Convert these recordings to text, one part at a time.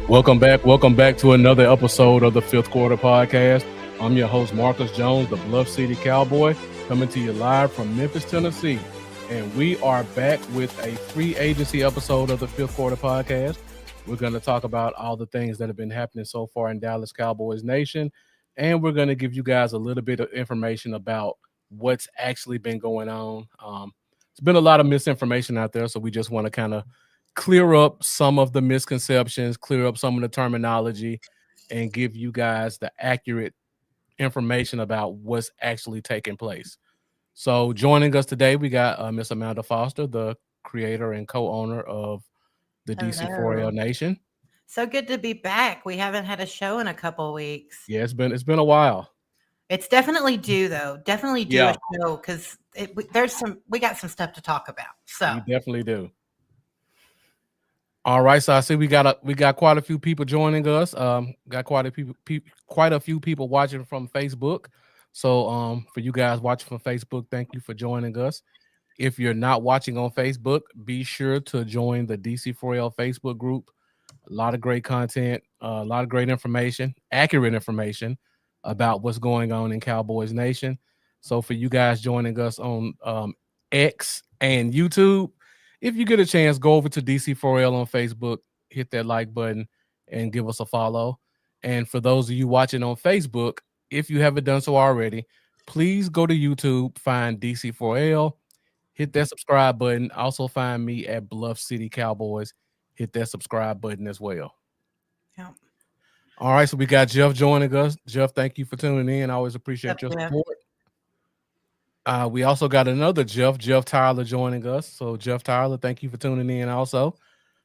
Welcome back to another episode of the Fifth Quarter Podcast. I'm your host, Marcus Jones, the Bluff City Cowboy, coming to you live from Memphis, Tennessee. And we are back with a free agency episode of the Fifth Quarter Podcast. We're going to talk about all the things that have been happening so far in Dallas Cowboys Nation. And we're going to give you guys a little bit of information about what's actually been going on. There's been a lot of misinformation out there, so we just want to kind of clear up some of the misconceptions, clear up some of the terminology, and give you guys the accurate information about what's actually taking place. So joining us today, we got Miss Amanda Foster, the creator and co-owner of the DC4L Hello. Nation. So good to be back. We haven't had a show in a couple weeks. Yeah, it's been a while. It's definitely due though. Definitely do Yeah, a show because we got some stuff to talk about. So we definitely do. All right, so I see we got quite a few people joining us. Got quite a few people watching from Facebook. So for you guys watching from Facebook, thank you for joining us. If you're not watching on Facebook, be sure to join the DC4L Facebook group. A lot of great content, a lot of great information, accurate information about what's going on in Cowboys Nation. So for you guys joining us on X and YouTube, if you get a chance, go over to DC4L on Facebook, hit that like button, and give us a follow. And for those of you watching on Facebook, if you haven't done so already, please go to YouTube, find DC4L, hit that subscribe button. Also find me at Bluff City Cowboys. Hit that subscribe button as well. yeah. All right, so we got Jeff joining us. Jeff, thank you for tuning in. I always appreciate Yep, your yeah. support. We also got another Jeff Tyler joining us. So Jeff Tyler, thank you for tuning in also.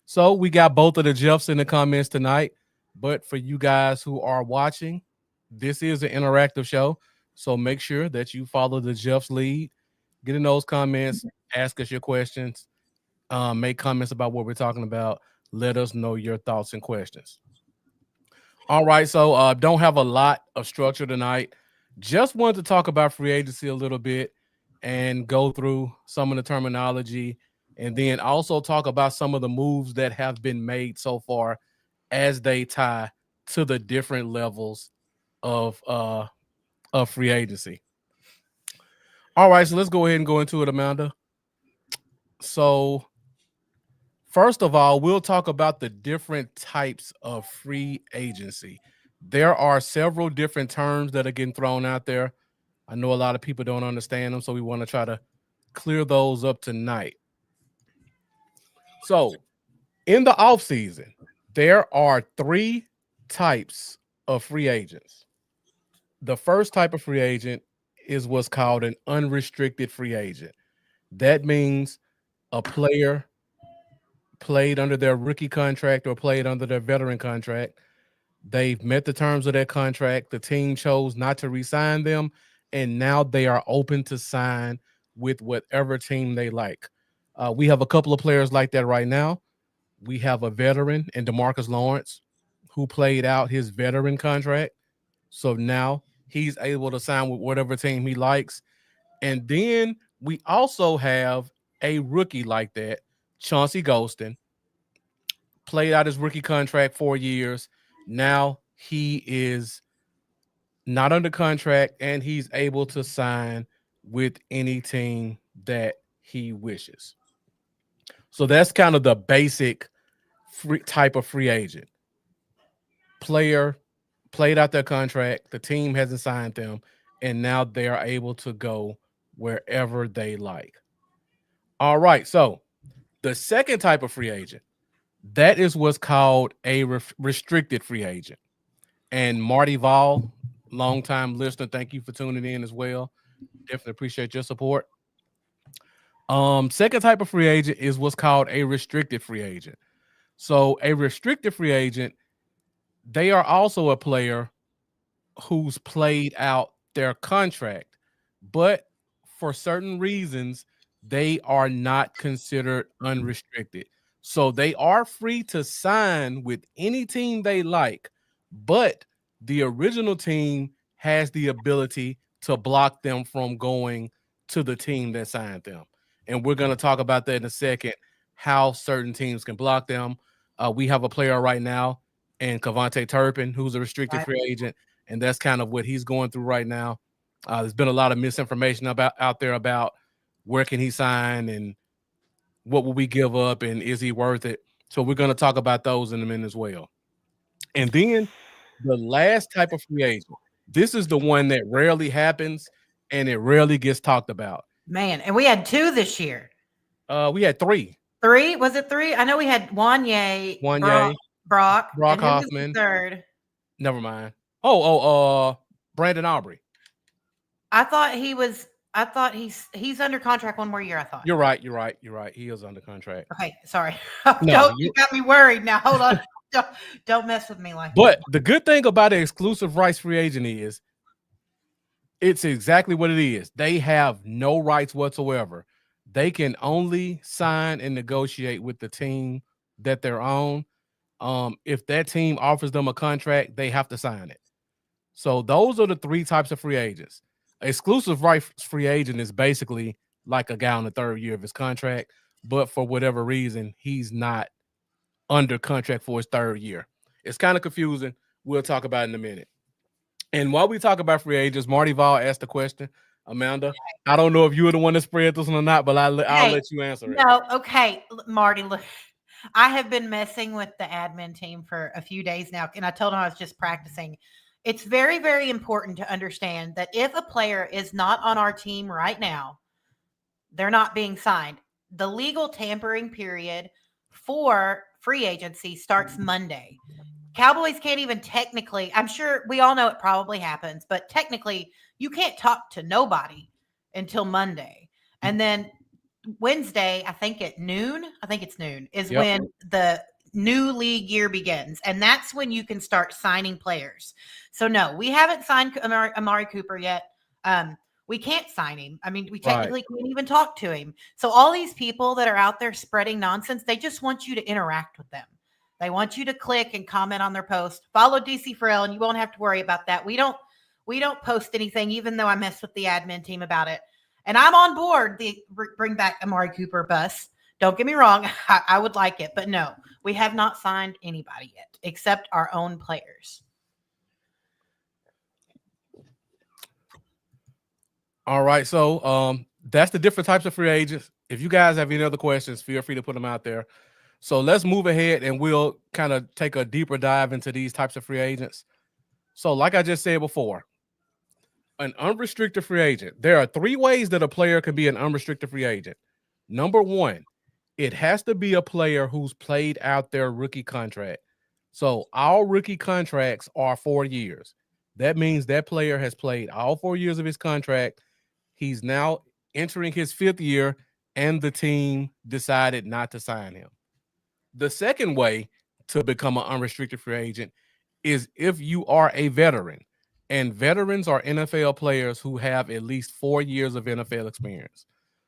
So we got both of the Jeffs in the comments tonight. But for you guys who are watching, this is an interactive show. So make sure that you follow the Jeff's lead. Get in those comments, ask us your questions, make comments about what we're talking about. Let us know your thoughts and questions. All right, so don't have a lot of structure tonight. Just wanted to talk about free agency a little bit and go through some of the terminology and then also talk about some of the moves that have been made so far as they tie to the different levels of free agency. All right, so let's go ahead and go into it, Amanda. So first of all, we'll talk about the different types of free agency. There are several different terms that are getting thrown out there. I know a lot of people don't understand them, so we want to try to clear those up tonight. So, in the offseason, there are three types of free agents. The first type of free agent is what's called an unrestricted free agent. That means a player played under their rookie contract or played under their veteran contract. They've met the terms of their contract. The team chose not to re-sign them, and now they are open to sign with whatever team they like. We have a couple of players like that right now. We have a veteran in DeMarcus Lawrence who played out his veteran contract. So now he's able to sign with whatever team he likes. And then we also have a rookie like that, Chauncey Golston, played out his rookie contract 4 years. Now he is not under contract and he's able to sign with any team that he wishes. So that's kind of the basic type of free agent. Player played out their contract, the team hasn't signed them, and now they are able to go wherever they like. All right, so the second type of free agent, that is what's called a restricted free agent. And Marty Vall, longtime listener, thank you for tuning in as well. Definitely appreciate your support. Second type of free agent is what's called a restricted free agent. So a restricted free agent, they are also a player who's played out their contract, but for certain reasons, they are not considered unrestricted. So they are free to sign with any team they like, but the original team has the ability to block them from going to the team that signed them. And we're going to talk about that in a second, how certain teams can block them. We have a player right now. and Kavonte Turpin, who's a restricted Right. free agent, and that's kind of what he's going through right now. There's been a lot of misinformation out there about where can he sign and what will we give up and is he worth it. So we're going to talk about those in a minute as well. And then the last type of free agent. This is the one that rarely happens and it rarely gets talked about. Man, and we had 2 this year. We had 3. 3? Was it 3? I know we had Wanye, Brock, Brock and who was the Hoffman. third? Never mind. Brandon Aubrey. I thought he's under contract one more year, I thought. You're right. He is under contract. Okay, sorry. No, you got me worried now. Hold on. Don't mess with me like But the good thing about an exclusive rights free agent is it's exactly what it is. They have no rights whatsoever. They can only sign and negotiate with the team that they're on. If that team offers them a contract, they have to sign it. So those are the 3 types of free agents. Exclusive rights free agent is basically like a guy on the 3rd year of his contract, but for whatever reason, he's not under contract for his 3rd year. It's kind of confusing. We'll talk about it in a minute. And while we talk about free agents, Marty Vall asked the question. Amanda, I don't know if you were the one that spread this one or not, but I'll let you answer it. No, okay, Marty, look, I have been messing with the admin team for a few days now, and I told them I was just practicing. It's very, very important to understand that if a player is not on our team right now, they're not being signed. The legal tampering period for free agency starts Monday. Cowboys can't even technically, I'm sure we all know it probably happens, but technically you can't talk to nobody until Monday. And then Wednesday, I think it's noon, is when the new league year begins. And that's when you can start signing players. So no, we haven't signed Amari Cooper yet. We can't sign him. I mean, we technically can't even talk to him. So all these people that are out there spreading nonsense, they just want you to interact with them. They want you to click and comment on their post. Follow DC Farrell, and you won't have to worry about that. We don't post anything, even though I messed with the admin team about it. And I'm on board the bring back Amari Cooper bus. Don't get me wrong. I would like it, but no, we have not signed anybody yet except our own players. All right. So that's the different types of free agents. If you guys have any other questions, feel free to put them out there. So let's move ahead and we'll kind of take a deeper dive into these types of free agents. So like I just said before, an unrestricted free agent. There are 3 ways that a player can be an unrestricted free agent. Number 1, it has to be a player who's played out their rookie contract. So all rookie contracts are 4 years. That means that player has played all 4 years of his contract. He's now entering his 5th year, and the team decided not to sign him. The second way to become an unrestricted free agent is if you are a veteran, and veterans are NFL players who have at least 4 years of NFL experience.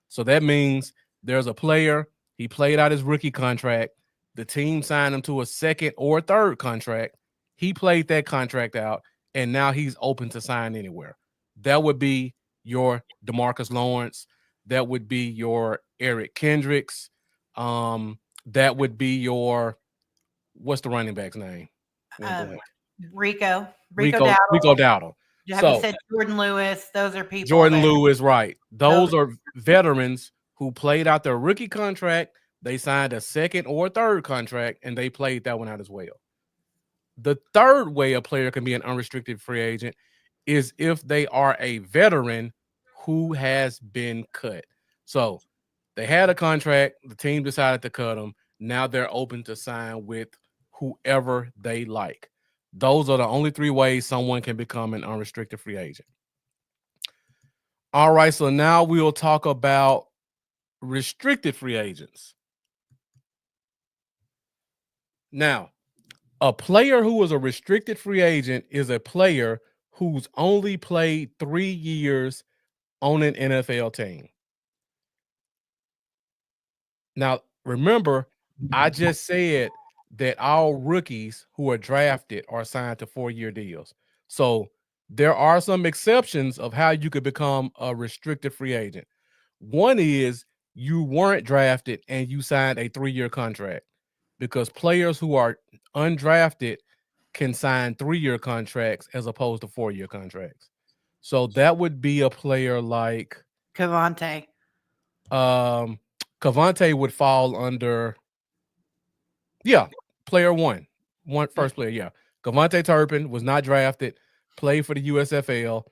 So that means there's a player, he played out his rookie contract, the team signed him to a 2nd or 3rd contract, he played that contract out, and now he's open to sign anywhere. That would be your DeMarcus Lawrence, that would be your Eric Kendricks, that would be your, what's the running back's name? Rico Dowdle. You said Jordan Lewis. Those are people. Jordan Lewis, right. Those are veterans who played out their rookie contract. They signed a 2nd or 3rd contract, and they played that one out as well. The third way a player can be an unrestricted free agent is if they are a veteran who has been cut. So they had a contract, the team decided to cut them. Now they're open to sign with whoever they like. Those are the only 3 ways someone can become an unrestricted free agent. All right, so now we'll talk about restricted free agents. Now, a player who is a restricted free agent is a player who's only played 3 years on an NFL team. Now, remember, I just said that all rookies who are drafted are signed to 4-year deals. So there are some exceptions of how you could become a restricted free agent. One is you weren't drafted and you signed a 3-year contract, because players who are undrafted can sign 3-year contracts as opposed to 4-year contracts. So that would be a player like Cavante. um Cavante would fall under player one first player, yeah. Cavante Turpin was not drafted, played for the USFL.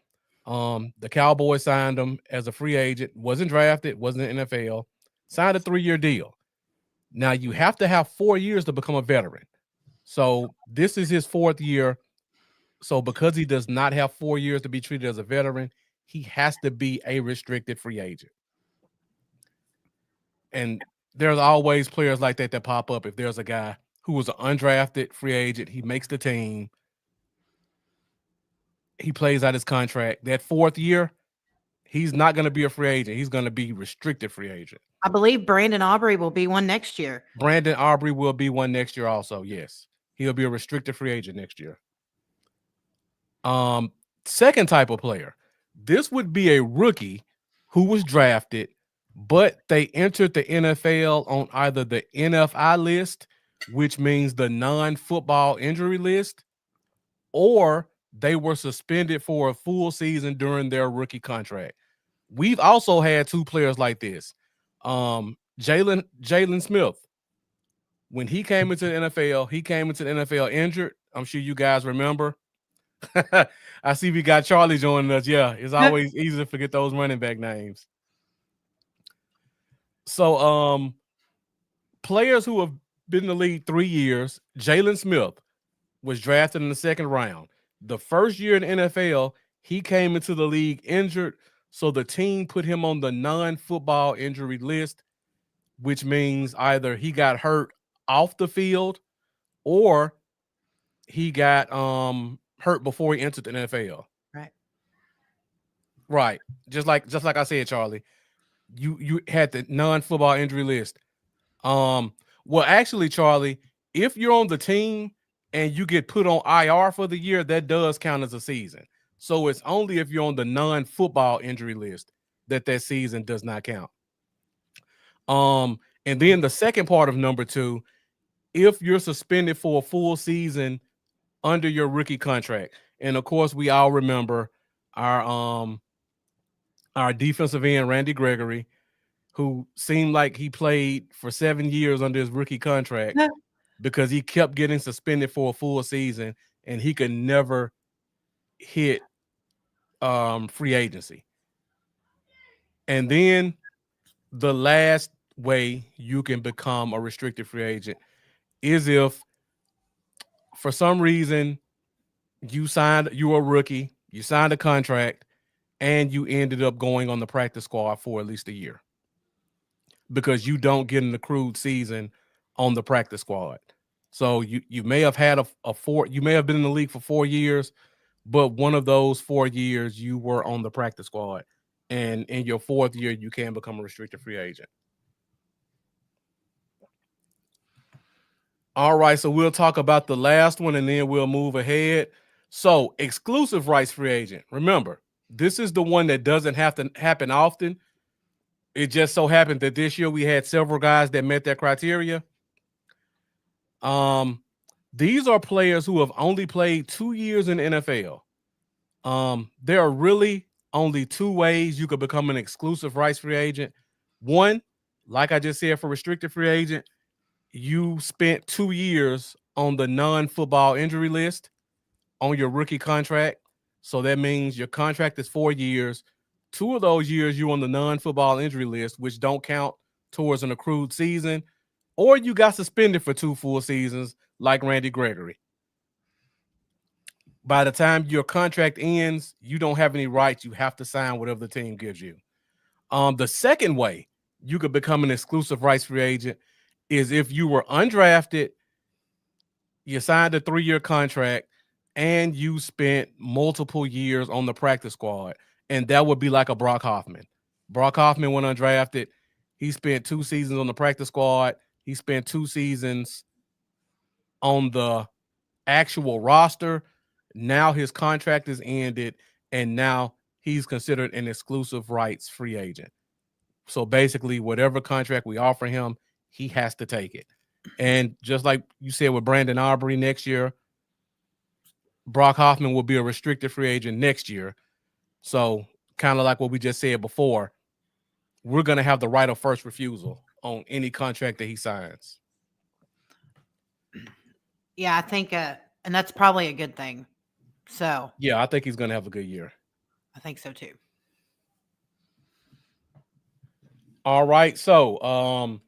The Cowboys signed him as a free agent, wasn't drafted, wasn't in the NFL, signed a 3-year deal. Now you have to have 4 years to become a veteran. So this is his 4th year. So because he does not have 4 years to be treated as a veteran, he has to be a restricted free agent. And there's always players like that pop up. If there's a guy who was an undrafted free agent, he makes the team, he plays out his contract. That 4th year, he's not going to be a free agent. He's going to be restricted free agent. I believe Brandon Aubrey will be one next year. Brandon Aubrey will be one next year also, yes. He'll be a restricted free agent next year. Second type of player. This would be a rookie who was drafted, but they entered the NFL on either the NFI list, which means the non-football injury list, or they were suspended for a full season during their rookie contract. We've also had 2 players like this. Jalen Smith, when he came into the NFL, he came into the NFL injured. I'm sure you guys remember. I see we got Charlie joining us. Yeah, it's always easy to forget those running back names. So, players who have been in the league 3 years, Jalen Smith was drafted in the 2nd round. The first year in the NFL, he came into the league injured, so the team put him on the non-football injury list, which means either he got hurt off the field or he got hurt before he entered the NFL. Right. Just like I said, Charlie, you had the non-football injury list. Well, actually, Charlie, if you're on the team and you get put on IR for the year, that does count as a season. So it's only if you're on the non-football injury list that season does not count. And then the second part of number 2, if you're suspended for a full season under your rookie contract, and of course we all remember our defensive end Randy Gregory, who seemed like he played for 7 years under his rookie contract because he kept getting suspended for a full season and he could never hit free agency. And then the last way you can become a restricted free agent is if for some reason you were a rookie, you signed a contract, and you ended up going on the practice squad for at least a year because you don't get an accrued season on the practice squad. So you may have had you may have been in the league for 4 years, but one of those 4 years you were on the practice squad, and in your 4th year you can become a restricted free agent. All right, so we'll talk about the last one and then we'll move ahead. So, exclusive rights free agent. Remember, this is the one that doesn't have to happen often. It just so happened that this year we had several guys that met that criteria. These are players who have only played 2 years in the NFL. There are really only 2 ways you could become an exclusive rights free agent. One, like I just said, for restricted free agent, you spent 2 years on the non-football injury list on your rookie contract. So that means your contract is 4 years. 2 of those years you're on the non-football injury list, which don't count towards an accrued season, or you got suspended for 2 full seasons like Randy Gregory. By the time your contract ends, you don't have any rights. You have to sign whatever the team gives you. The second way you could become an exclusive rights free agent is if you were undrafted, you signed a 3-year contract, and you spent multiple years on the practice squad. And that would be like a Brock Hoffman. Brock Hoffman went undrafted. He spent 2 seasons on the practice squad. He spent 2 seasons on the actual roster. Now his contract is ended, and now he's considered an exclusive rights free agent. So basically, whatever contract we offer him, he has to take it. And just like you said with Brandon Aubrey next year, Brock Hoffman will be a restricted free agent next year. So kind of like what we just said before, we're going to have the right of first refusal on any contract that he signs. Yeah, I think, and that's probably a good thing. So Yeah, I think he's going to have a good year. I think so too. All right. So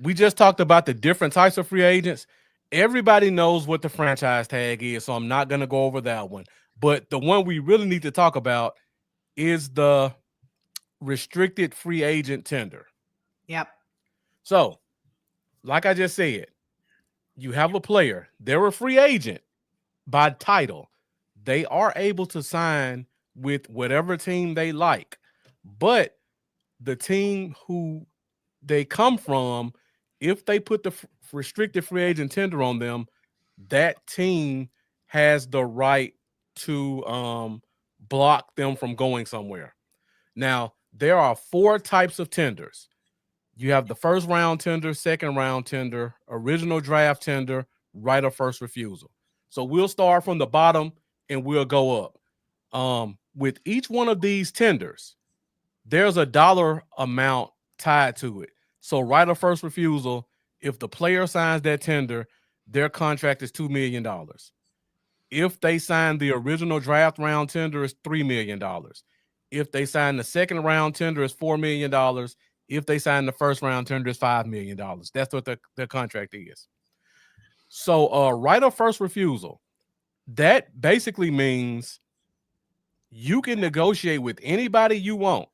we just talked about the different types of free agents. Everybody knows what the franchise tag is, so I'm not going to go over that one. But the one we really need to talk about is the restricted free agent tender. Yep. So, like I just said, you have a player, they're a free agent by title. They are able to sign with whatever team they like, but the team who they come from, if they put the restricted free agent tender on them, that team has the right to block them from going somewhere. Now, there are 4 types of tenders. You have the first round tender, second round tender, original draft tender, right of first refusal. So we'll start from the bottom and we'll go up. With each one of these tenders, there's a dollar amount tied to it. So right of first refusal, if the player signs that tender, their contract is $2 million. If they sign the original draft round tender, it's $3 million. If they sign the second round tender, it's $4 million. If they sign the first round tender, it's $5 million. That's what their contract is. So right of first refusal, that basically means you can negotiate with anybody you want.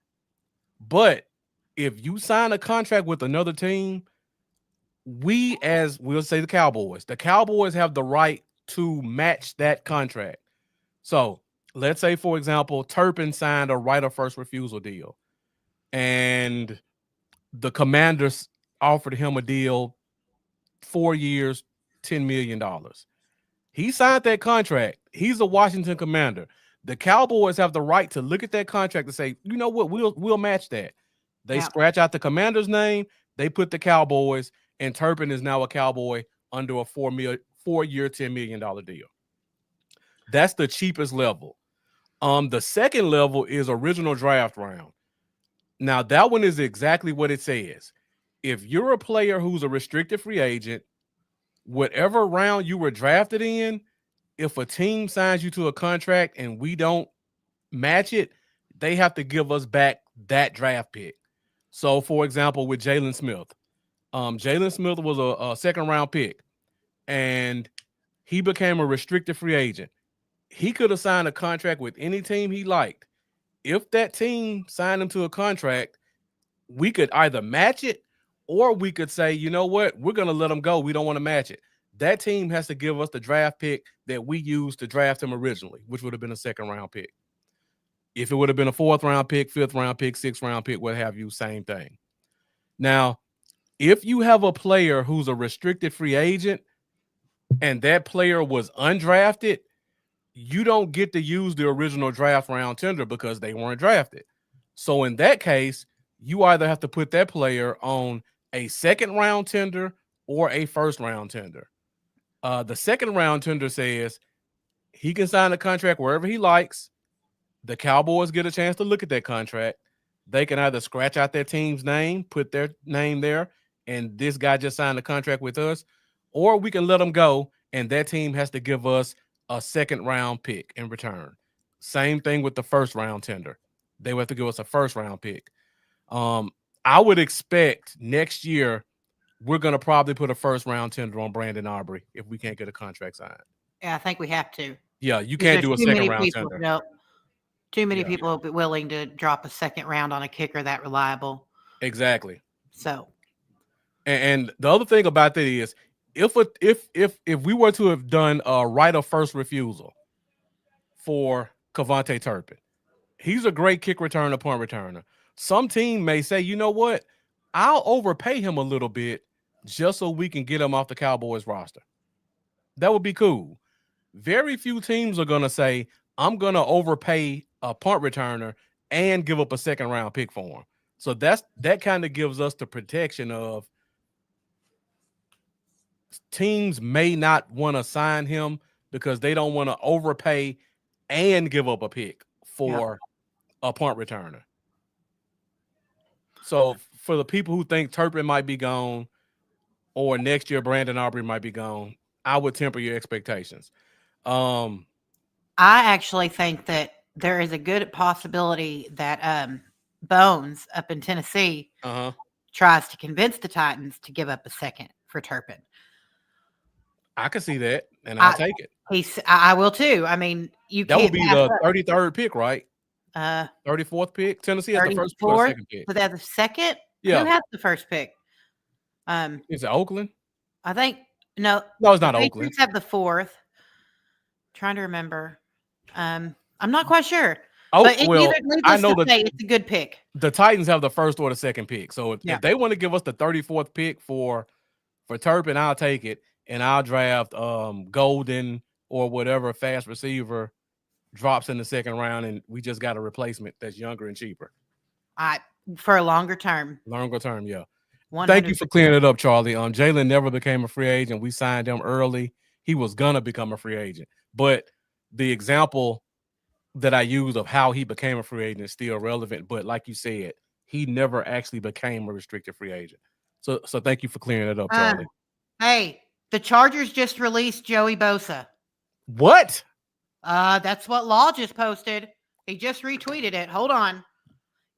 But if you sign a contract with another team, we, as we'll say the Cowboys have the right to match that contract. So let's say, for example, Turpin signed a right of first refusal deal, and the Commanders offered him a deal, 4 years, $10 million. He signed that contract. He's a Washington Commander. The Cowboys have the right to look at that contract and say, you know what, we'll match that. They scratch out the Commander's name, they put the Cowboys, and Turpin is now a Cowboy under a 4-year, $10 million deal. That's the cheapest level. The second level is original draft round. Now, that one is exactly what it says. If you're a player who's a restricted free agent, whatever round you were drafted in, if a team signs you to a contract and we don't match it, they have to give us back that draft pick. So, for example, with Jalen Smith, Jalen Smith was a second round pick, and he became a restricted free agent. He could have signed a contract with any team he liked. If that team signed him to a contract, we could either match it or we could say, you know what, we're going to let him go. We don't want to match it. That team has to give us the draft pick that we used to draft him originally, which would have been a second round pick. If it would have been a 4th round pick, 5th round pick, 6th round pick, what have you, same thing. Now, if you have a player who's a restricted free agent and that player was undrafted, you don't get to use the original draft round tender because they weren't drafted. So in that case, you either have to put that player on a second round tender or a first round tender. The second round tender says he can sign a contract wherever he likes. The Cowboys get a chance to look at that contract. They can either scratch out their team's name, put their name there, and this guy just signed a contract with us, or we can let him go, and that team has to give us a second round pick in return. Same thing with the first round tender. They would have to give us a first round pick. I would expect next year we're going to probably put a first round tender on Brandon Aubrey if we can't get a contract signed. Yeah, I think we have to. Yeah, you can't do a second round tender. No, too many people will be willing to drop a second round on a kicker that reliable. Exactly. So, and the other thing about that is, if we were to have done a right of first refusal for Kevontae Turpin, he's a great kick returner, punt returner. Some team may say, you know what, I'll overpay him a little bit just so we can get him off the Cowboys roster. That would be cool. Very few teams are going to say, I'm going to overpay a punt returner and give up a second round pick for him. So that kind of gives us the protection of teams may not want to sign him because they don't want to overpay and give up a pick Yep. for a punt returner. So for the people who think Turpin might be gone or next year Brandon Aubrey might be gone, I would temper your expectations. I actually think that there is a good possibility that Bones up in Tennessee tries to convince the Titans to give up a second for Turpin. I can see that, and I'll take it. I will too. I mean, you That would can't be pass the up. 33rd pick, right? 34th pick. Tennessee has the first pick or 34th. second pick. So they have the second. Yeah. Who has the first pick? Is it Oakland? I think no. No, it's the not Oakland. Patriots have the fourth. Trying to remember. I'm not quite sure. Oh, but well, I know that it's a good pick. the Titans have the first or the second pick. So if they want to give us the 34th pick for Turpin, I'll take it, and I'll draft Golden or whatever fast receiver drops in the second round, and we just got a replacement that's younger and cheaper. For a longer term. Longer term, yeah. 100%. Thank you for clearing it up, Charlie. Jalen never became a free agent. We signed him early. He was gonna become a free agent, but the example that I use of how he became a free agent is still relevant. But like you said, he never actually became a restricted free agent. So thank you for clearing it up, Charlie. Hey, the Chargers just released Joey Bosa. What? That's what Law just posted. He just retweeted it. Hold on.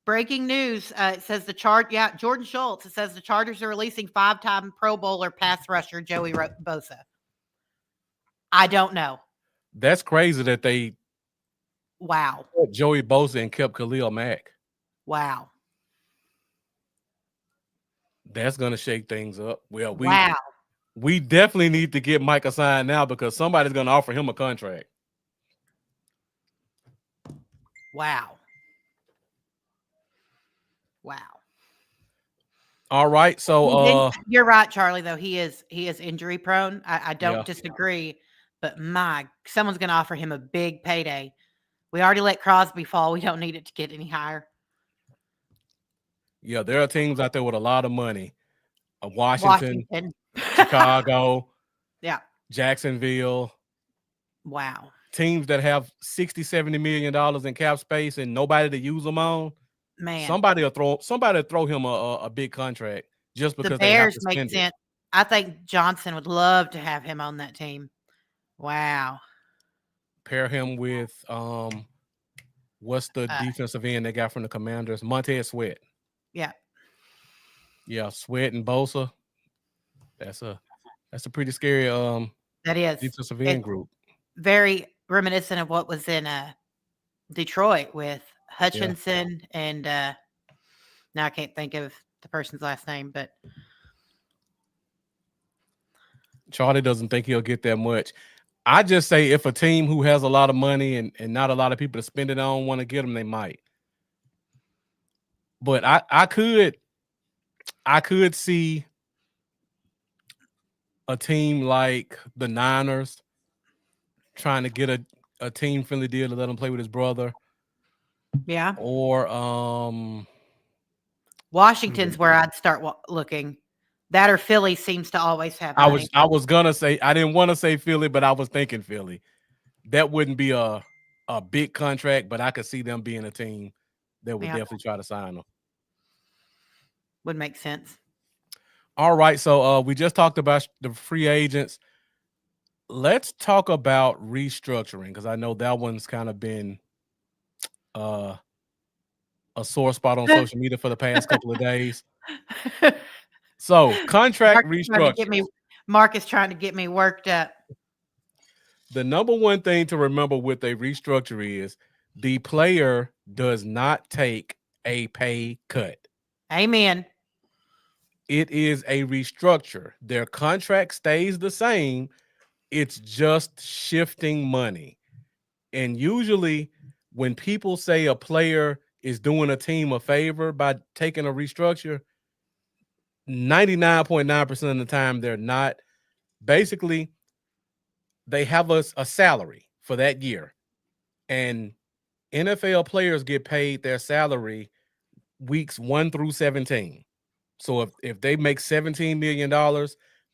Breaking news. It says Jordan Schultz. It says the Chargers are releasing 5-time Pro Bowler pass rusher Joey Bosa. I don't know. That's crazy that they put Joey Bosa and kept Khalil Mack. Wow. That's gonna shake things up. Well, we definitely need to get Mike assigned now because somebody's gonna offer him a contract. Wow. All right, so you're right, Charlie. Though he is injury prone. I don't disagree, but someone's going to offer him a big payday. We already let Crosby fall. We don't need it to get any higher. Yeah, there are teams out there with a lot of money. Washington. Chicago. Yeah. Jacksonville. Wow. Teams that have $60-70 million in cap space and nobody to use them on. Man, somebody will throw him a big contract just because the Bears they have to make sense. I think Johnson would love to have him on that team. Wow. Pair him with what's the defensive end they got from the Commanders? Montez Sweat. Yeah. Yeah, Sweat and Bosa. That's a pretty scary that is defensive end group. Very reminiscent of what was in Detroit with Hutchinson and now I can't think of the person's last name, but Charlie doesn't think he'll get that much. I just say if a team who has a lot of money and not a lot of people to spend it on want to get them, they might. But I could see a team like the Niners trying to get a team-friendly deal to let him play with his brother. Yeah. Or Washington's where I'd start looking. That or Philly seems to always have money. I was gonna say I didn't want to say Philly, but I was thinking Philly. That wouldn't be a big contract, but I could see them being a team that would definitely try to sign them. Would make sense. All right, so we just talked about the free agents. Let's talk about restructuring because I know that one's kind of been a sore spot on social media for the past couple of days. So contract restructure. Mark is trying to get me worked up. The number one thing to remember with a restructure is the player does not take a pay cut. Amen. It is a restructure. Their contract stays the same. It's just shifting money. And usually when people say a player is doing a team a favor by taking a restructure, 99.9% of the time they're not. Basically, they have a salary for that year. And NFL players get paid their salary weeks 1 through 17. So if they make $17 million,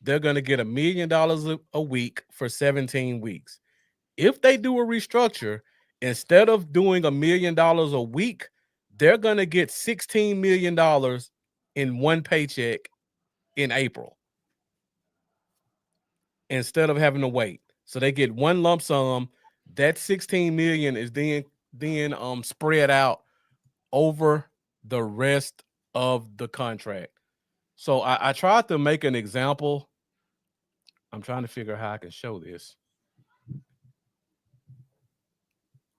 they're going to get $1 million a week for 17 weeks. If they do a restructure, instead of doing $1 million a week, they're going to get $16 million in one paycheck in April instead of having to wait. So they get one lump sum. That 16 million is then spread out over the rest of the contract. So I tried to make an example. I'm trying to figure out how I can show this.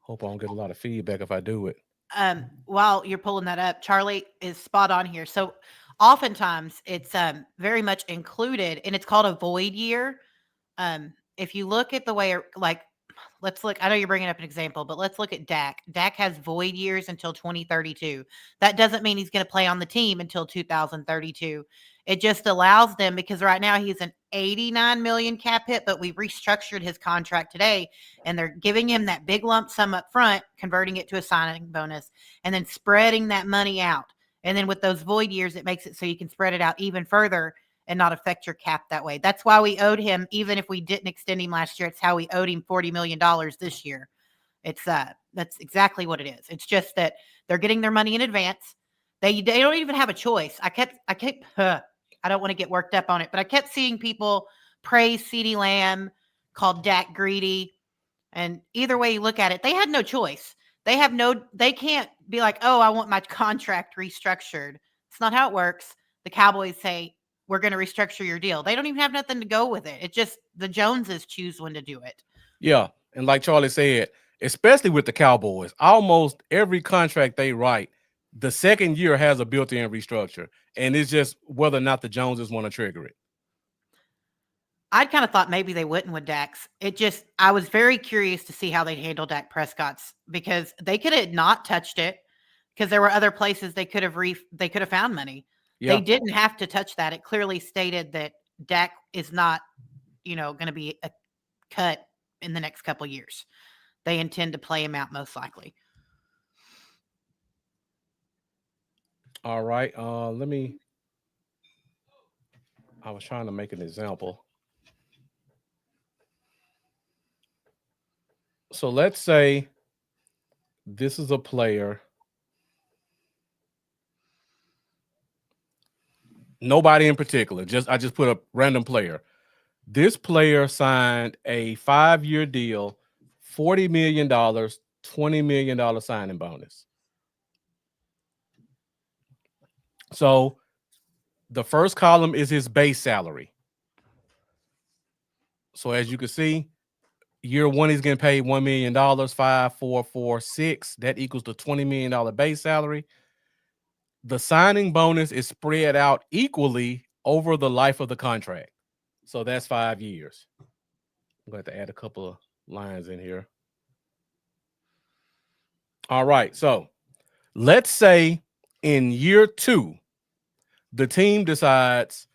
Hope I don't get a lot of feedback if I do it. While you're pulling that up, Charlie is spot on here. So oftentimes it's very much included, and it's called a void year. If you look at the way, like, let's look. I know you're bringing up an example, but let's look at Dak. Dak has void years until 2032. That doesn't mean he's going to play on the team until 2032. It just allows them, because right now he's an 89 million cap hit, but we restructured his contract today, and they're giving him that big lump sum up front, converting it to a signing bonus, and then spreading that money out. And then with those void years, it makes it so you can spread it out even further and not affect your cap that way. That's why we owed him, even if we didn't extend him last year, it's how we owed him $40 million this year. It's that's exactly what it is. It's just that they're getting their money in advance. They don't even have a choice. I don't want to get worked up on it, but I kept seeing people praise CeeDee Lamb, called Dak greedy. And either way you look at it, they had no choice. They can't be like, oh, I want my contract restructured. It's not how it works. The Cowboys say, we're going to restructure your deal. They don't even have nothing to go with it. It just, the Joneses choose when to do it. Yeah. And like Charlie said, especially with the Cowboys, almost every contract they write, the second year has a built-in restructure. And it's just whether or not the Joneses want to trigger it. I'd kind of thought maybe they wouldn't with Dak's. I was very curious to see how they'd handle Dak Prescott's, because they could have not touched it, because there were other places they could have found money. Yeah. They didn't have to touch that. It clearly stated that Dak is not, going to be a cut in the next couple of years. They intend to play him out most likely. All right. I was trying to make an example. So let's say this is a player. Nobody in particular. I just put a random player. This player signed a 5-year deal, $40 million, $20 million signing bonus. So the first column is his base salary. So as you can see, year one, he's getting paid $1 million, 5, 4, 4, 6. That equals the $20 million base salary. The signing bonus is spread out equally over the life of the contract. So that's 5 years. I'm going to have to add a couple of lines in here. All right. So let's say in year 2, the team decides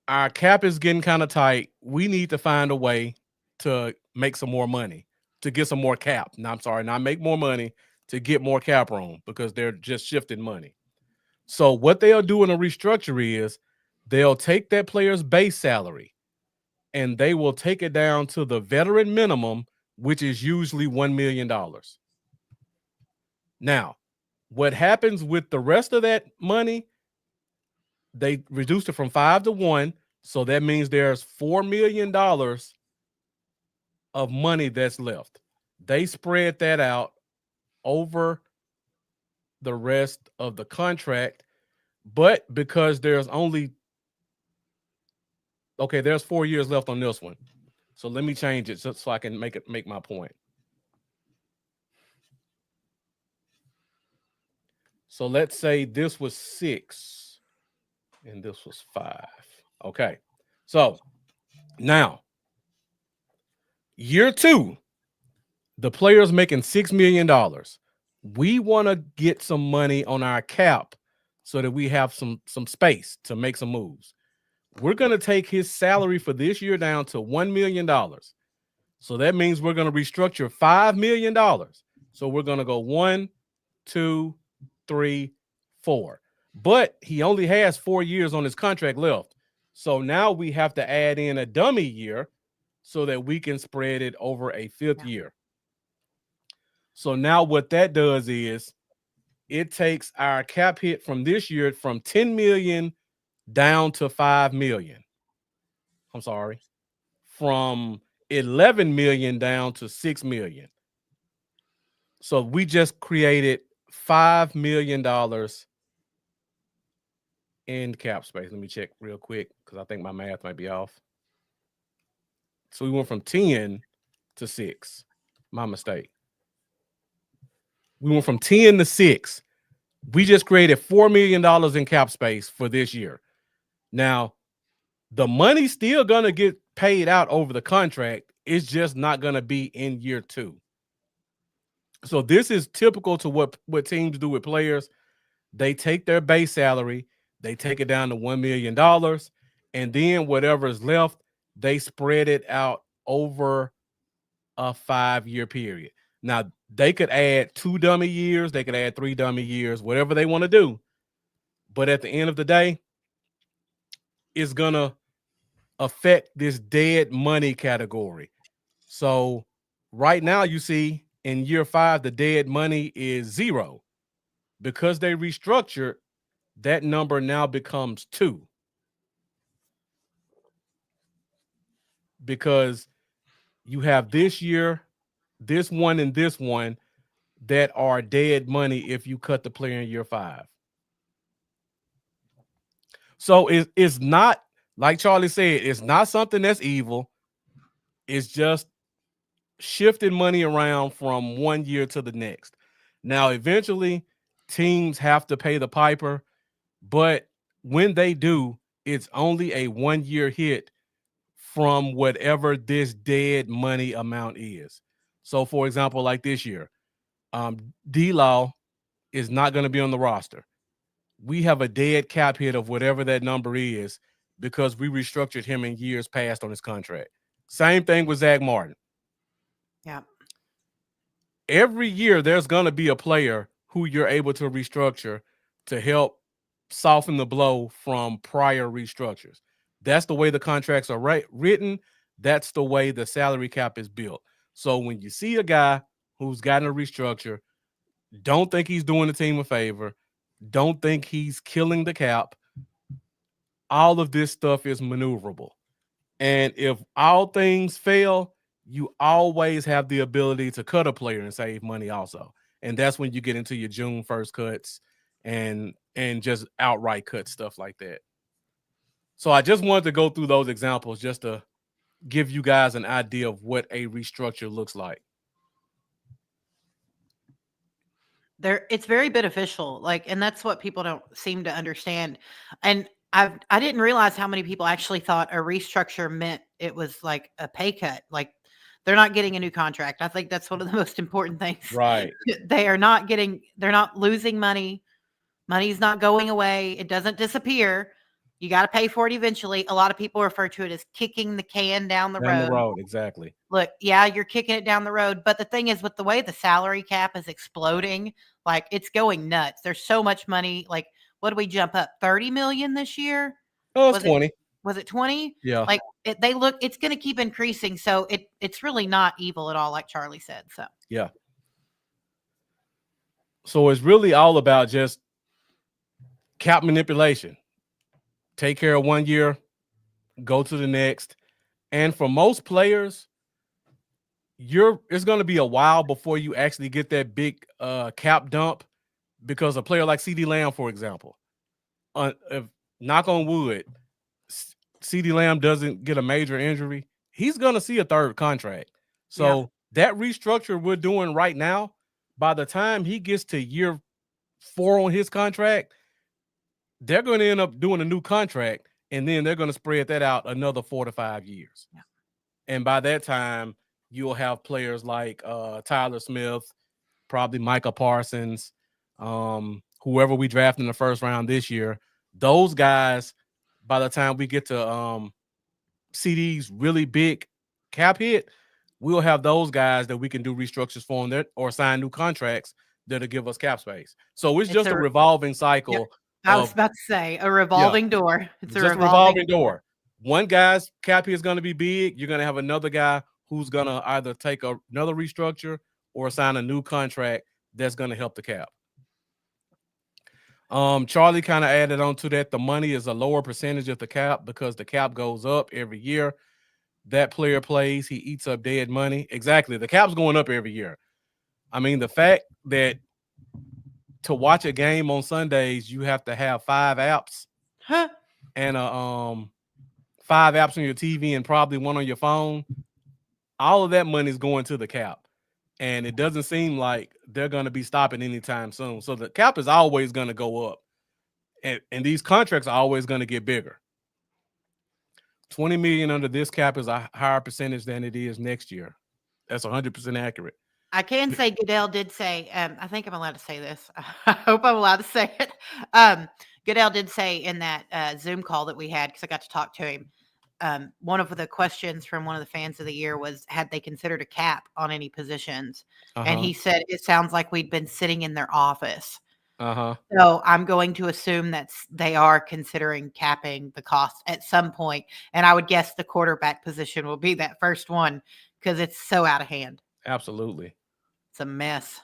our cap is getting kind of tight. We need to find a way to make some more money, to get some more cap. No, I'm sorry, not make more money, to get more cap room, because they're just shifting money. So what they'll do in a restructure is they'll take that player's base salary and they will take it down to the veteran minimum, which is usually $1 million. Now, what happens with the rest of that money, they reduced it from 5 to 1. So that means there's $4 million of money that's left. They spread that out over the rest of the contract, but because there's 4 years left on this one. So let me change it so I can make my point. So let's say this was 6 and this was 5. Okay. So now year 2, the player's making $6 million. We want to get some money on our cap so that we have some space to make some moves. We're going to take his salary for this year down to $1 million. So that means we're going to restructure $5 million. So we're going to go 1, 2, 3, 4. But he only has 4 years on his contract left. So now we have to add in a dummy year. so that we can spread it over a fifth Yeah. year. So now what that does is it takes our cap hit from this year from 10 million down to 5 million. I'm sorry. From 11 million down to 6 million. So we just created $5 million in cap space. Let me check real quick because I think my math might be off. So we went from 10 to 6. My mistake. We went from 10 to 6. We just created $4 million in cap space for this year. Now, the money's still going to get paid out over the contract. It's just not going to be in year 2. So this is typical to what teams do with players. They take their base salary, they take it down to $1 million, and then whatever is left, they spread it out over a 5-year period. Now, they could add 2 dummy years, they could add 3 dummy years, whatever they want to do. But at the end of the day, it's going to affect this dead money category. So right now, you see in year 5, the dead money is 0. Because they restructured, that number now becomes 2. Because you have this year, this one, and this one that are dead money if you cut the player in year 5. So it's not, like Charlie said, it's not something that's evil. It's just shifting money around from one year to the next. Now, eventually, teams have to pay the piper, but when they do, it's only a 1-year hit from whatever this dead money amount is. So, for example, like this year, D-Law is not going to be on the roster. We have a dead cap hit of whatever that number is because we restructured him in years past on his contract. Same thing with Zach Martin. Yeah. Every year, there's going to be a player who you're able to restructure to help soften the blow from prior restructures. That's the way the contracts are written. That's the way the salary cap is built. So when you see a guy who's gotten a restructure, don't think he's doing the team a favor. Don't think he's killing the cap. All of this stuff is maneuverable. And if all things fail, you always have the ability to cut a player and save money also. And that's when you get into your June 1st cuts and just outright cut stuff like that. So I just wanted to go through those examples just to give you guys an idea of what a restructure looks like. It's very beneficial, like, and that's what people don't seem to understand. And I didn't realize how many people actually thought a restructure meant it was like a pay cut, like they're not getting a new contract. I think that's one of the most important things. Right. They're not losing money. Money's not going away. It doesn't disappear. You got to pay for it eventually. A lot of people refer to it as kicking the can down the road. Exactly. Look, yeah, you're kicking it down the road. But the thing is, with the way the salary cap is exploding, like it's going nuts. There's so much money. Like, what did we jump up? 30 million this year? Oh, it's 20. Was it 20? Yeah. Like it's going to keep increasing. So it's really not evil at all, like Charlie said. So yeah. So it's really all about just cap manipulation. Take care of 1 year, go to the next. And for most players, it's going to be a while before you actually get that big cap dump, because a player like CeeDee Lamb, for example, if, knock on wood, CeeDee Lamb doesn't get a major injury, he's going to see a third contract. So that restructure we're doing right now, by the time he gets to year 4 on his contract, they're going to end up doing a new contract, and then they're going to spread that out another 4 to 5 years. Yeah. And by that time, you'll have players like Tyler Smith, probably Micah Parsons, whoever we draft in the first round this year. Those guys, by the time we get to CD's really big cap hit, we'll have those guys that we can do restructures for them or sign new contracts that'll give us cap space. So it's just a revolving cycle. I was about to say a revolving door. It's just a revolving door. one guy's cap is going to be big. You're going to have another guy who's going to either take another restructure or sign a new contract that's going to help the cap. Charlie kind of added on to that. The money is a lower percentage of the cap because the cap goes up every year. That player plays, he eats up dead money. Exactly. The cap's going up every year. I mean, the fact that to watch a game on Sundays, you have to have 5 apps and 5 apps on your TV and probably one on your phone. All of that money is going to the cap. And it doesn't seem like they're going to be stopping anytime soon. So the cap is always going to go up. And these contracts are always going to get bigger. $20 million under this cap is a higher percentage than it is next year. That's 100% accurate. I can say Goodell did say, I think I'm allowed to say this. I hope I'm allowed to say it. Goodell did say in that Zoom call that we had, because I got to talk to him, one of the questions from one of the fans of the year was, had they considered a cap on any positions? And he said, it sounds like we'd been sitting in their office. So I'm going to assume that they are considering capping the cost at some point. And I would guess the quarterback position will be that first one because it's so out of hand. Absolutely. It's a mess.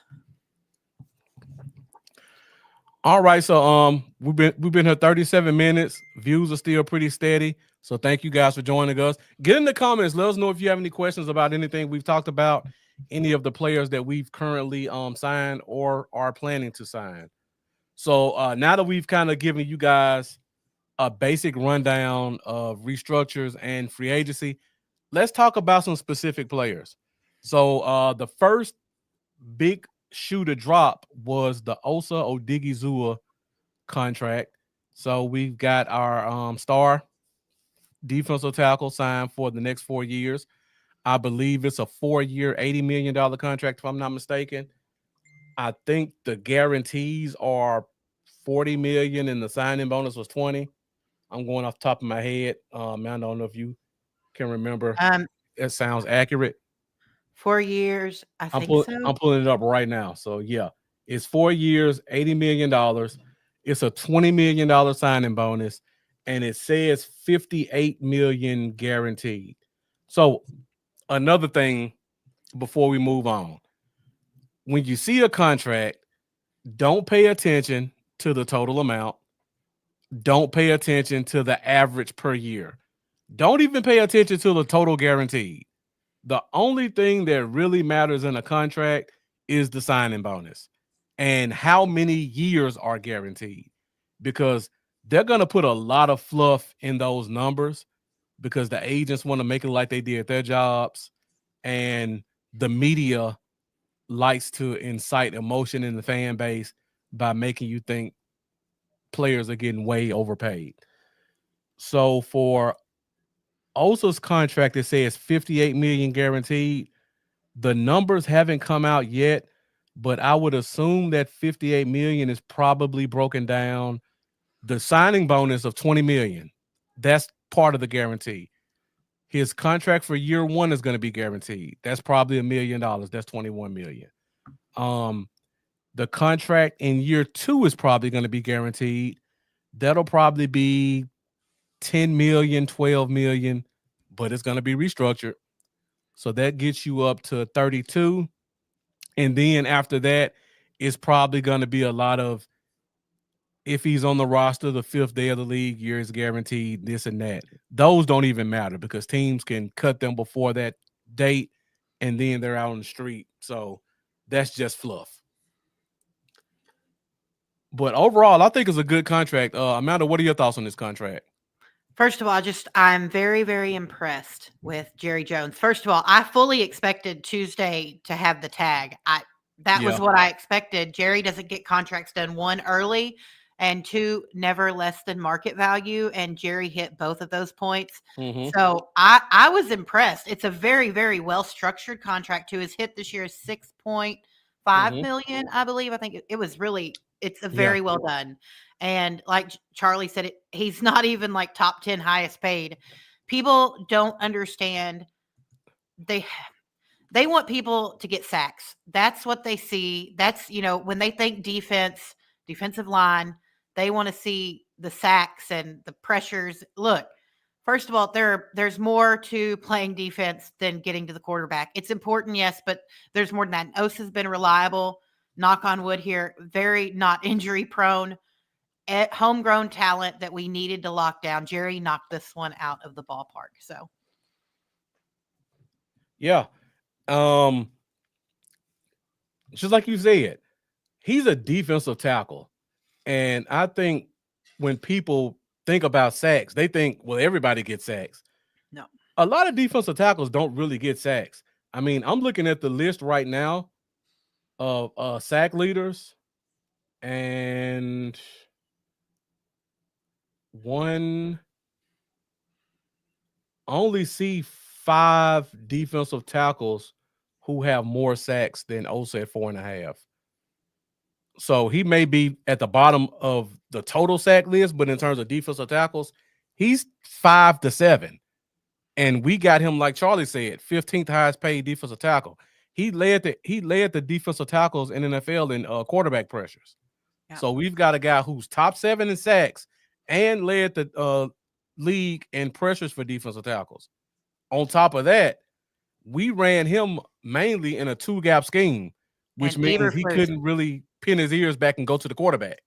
All right, so we've been here 37 minutes. Views are still pretty steady. So thank you guys for joining us. Get in the comments. Let us know if you have any questions about anything we've talked about, any of the players that we've currently signed or are planning to sign. So now that we've kind of given you guys a basic rundown of restructures and free agency, let's talk about some specific players. So the first big shoe to drop was the Osa Odigizua contract. So we've got our star defensive tackle signed for the next 4 years. I believe it's a 4-year, $80 million contract, if I'm not mistaken. I think the guarantees are $40 million and the signing bonus was 20. I'm going off the top of my head. I don't know if you can remember. It sounds accurate. 4 years, I think so. I'm pulling it up right now. So yeah, it's 4 years, $80 million. It's a $20 million signing bonus, and it says $58 million guaranteed. So another thing before we move on, when you see a contract, don't pay attention to the total amount. Don't pay attention to the average per year. Don't even pay attention to the total guaranteed. The only thing that really matters in a contract is the signing bonus and how many years are guaranteed, because they're going to put a lot of fluff in those numbers because the agents want to make it like they did their jobs, and the media likes to incite emotion in the fan base by making you think players are getting way overpaid. So for Osa's contract, it says $58 million guaranteed. The numbers haven't come out yet, but I would assume that $58 million is probably broken down. The signing bonus of $20 million, that's part of the guarantee. His contract for year 1 is going to be guaranteed. That's probably $1 million. That's $21 million. The contract in year 2 is probably going to be guaranteed. That'll probably be $10 million, $12 million, but it's going to be restructured. So that gets you up to 32. And then after that, it's probably going to be a lot of, if he's on the roster, the 5th day of the league year is guaranteed, this and that. Those don't even matter because teams can cut them before that date, and then they're out on the street. So that's just fluff. But overall, I think it's a good contract. Amanda, what are your thoughts on this contract? First of all, I'm very, very impressed with Jerry Jones. First of all, I fully expected Tuesday to have the tag. That was what I expected. Jerry doesn't get contracts done, 1, early, and 2, never less than market value. And Jerry hit both of those points. So I was impressed. It's a very, very well-structured contract too. His hit this year is $6.5 million, I believe. I think it was really, it's a very well done. And like Charlie said, he's not even like top 10 highest paid. People don't understand. They want people to get sacks. That's what they see. That's, when they think defensive line, they want to see the sacks and the pressures. Look, First of all, there's more to playing defense than getting to the quarterback. It's important, yes, but there's more than that. And Osa's been reliable. Knock on wood here, very not injury prone. Homegrown talent that we needed to lock down. Jerry knocked this one out of the ballpark. So Yeah. Just like you said, he's a defensive tackle. And I think when people think about sacks, they think, well, everybody gets sacks. no. A lot of defensive tackles don't really get sacks. I mean, I'm looking at the list right now of sack leaders, and I only see 5 defensive tackles who have more sacks than Osa at 4.5. So he may be at the bottom of the total sack list, but in terms of defensive tackles, he's 5 to 7. And we got him, like Charlie said, 15th highest paid defensive tackle. He led the defensive tackles in NFL in quarterback pressures. Yeah. So we've got a guy who's top 7 in sacks and led the league in pressures for defensive tackles. On top of that, we ran him mainly in a 2-gap scheme, which means he couldn't really pin his ears back and go to the quarterback.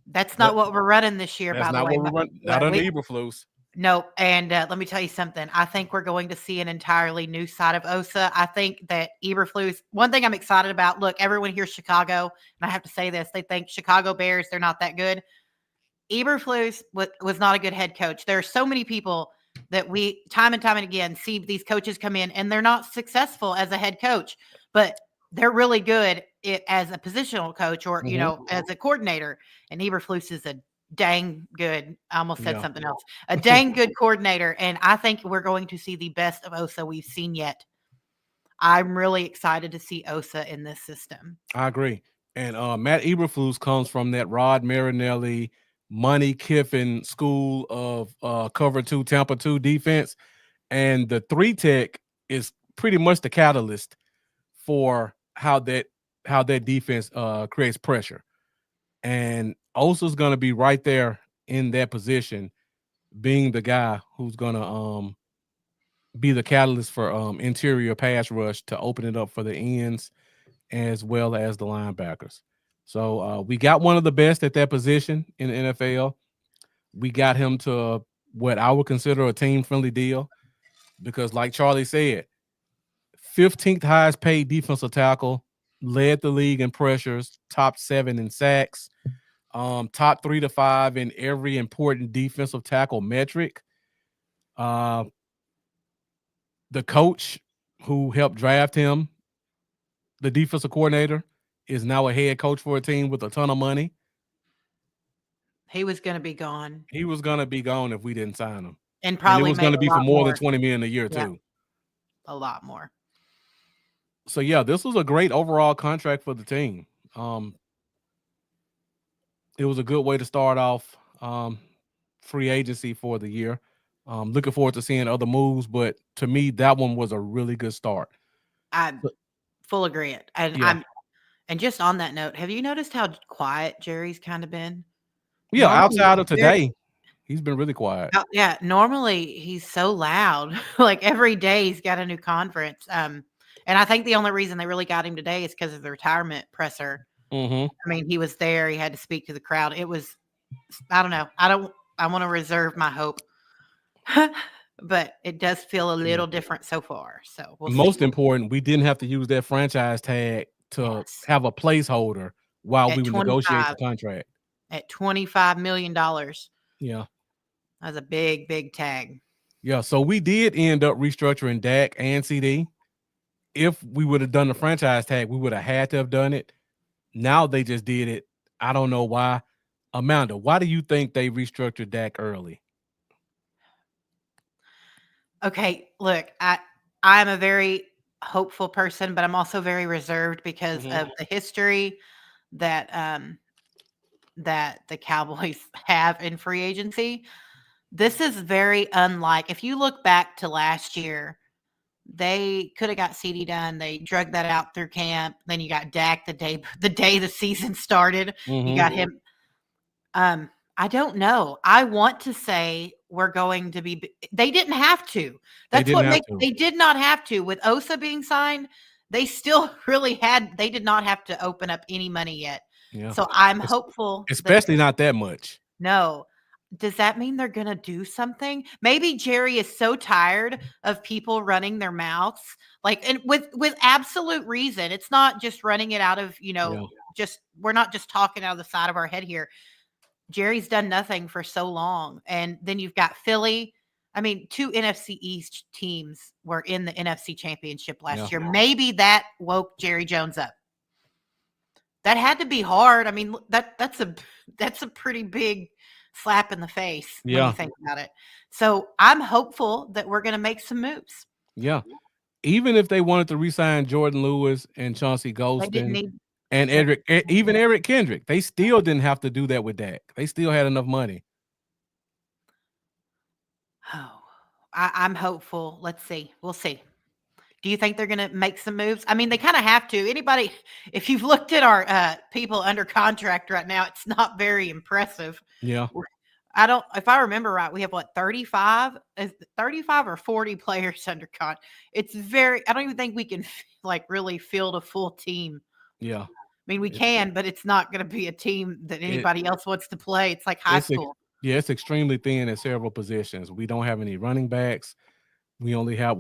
That's not what we're running this year, by the way. That's not what we're running. Not under Eberflus. No, and let me tell you something. I think we're going to see an entirely new side of Osa. I think that Eberflus, one thing I'm excited about, look, everyone here's Chicago, and I have to say this, they think Chicago Bears, they're not that good. Eberflus was not a good head coach. There are so many people that we, time and time and again, see these coaches come in, and they're not successful as a head coach, but they're really good as a positional coach or, as a coordinator. And Eberflus is a dang good. I almost said something else. A dang good coordinator. And I think we're going to see the best of Osa we've seen yet. I'm really excited to see Osa in this system. I agree. And Matt Eberflus comes from that Rod Marinelli, Money Kiffin school of cover 2, Tampa 2 defense. And the 3-tech is pretty much the catalyst for how that defense creates pressure. And Osa's going to be right there in that position, being the guy who's going to be the catalyst for interior pass rush to open it up for the ends as well as the linebackers. So we got one of the best at that position in the NFL. We got him to what I would consider a team-friendly deal because, like Charlie said, 15th highest paid defensive tackle, led the league in pressures, top 7 in sacks, top 3 to 5 in every important defensive tackle metric. The coach who helped draft him, the defensive coordinator, is now a head coach for a team with a ton of money. He was going to be gone. He was going to be gone if we didn't sign him. And probably it was going to be for more than $20 million a year, too. A lot more. So, yeah, this was a great overall contract for the team. It was a good way to start off free agency for the year. Looking forward to seeing other moves, but to me, that one was a really good start. I'm full agreement. And and just on that note, have you noticed how quiet Jerry's kind of been? Yeah, normally, outside of today, he's been really quiet. Yeah, normally he's so loud. Like every day he's got a new conference. And I think the only reason they really got him today is because of the retirement presser. Mm-hmm. I mean, he was there. He had to speak to the crowd. It was, I don't know. I want to reserve my hope. But it does feel a little different so far. So most important, we didn't have to use that franchise tag to have a placeholder while we would negotiate the contract. At $25 million. Yeah. That's a big, big tag. Yeah. So we did end up restructuring Dak and CD. If we would have done the franchise tag, we would have had to have done it. Now they just did it. I don't know why. Amanda, why do you think they restructured Dak early? Okay, look, I'm a very hopeful person, but I'm also very reserved because of the history that that the Cowboys have in free agency. This is very unlike, if you look back to last year, they could have got CD done. They drug that out through camp. Then you got Dak the day the season started. You got him. I don't know. I want to say were going to be. They didn't have to. They That's didn't what have makes. to. They did not have to. With Osa being signed, they still really had. They did not have to open up any money yet. Yeah. So I'm hopeful that Especially not that much. no. Does that mean they're going to do something? Maybe Jerry is so tired of people running their mouths, like, and with absolute reason. It's not just running it out of, Yeah. just we're not just talking out of the side of our head here. Jerry's done nothing for so long, and then you've got Philly. I mean, 2 NFC East teams were in the NFC Championship last year. Maybe that woke Jerry Jones up. That had to be hard. I mean, that's a pretty big slap in the face when you think about it. So I'm hopeful that we're going to make some moves. Yeah. Even if they wanted to re-sign Jordan Lewis and Chauncey They didn't Golston need. and even Eric Kendrick, they still didn't have to do that with Dak. They still had enough money. Oh, I'm hopeful. Let's see. We'll see. Do you think they're going to make some moves? I mean, they kind of have to. Anybody, if you've looked at our people under contract right now, it's not very impressive. Yeah. I don't, if I remember right, we have what, 35 or 40 players under contract. It's I don't even think we can like really field a full team. Yeah. I mean, we can, but it's not going to be a team that anybody else wants to play. It's like high school. It's extremely thin at several positions. We don't have any running backs. We only have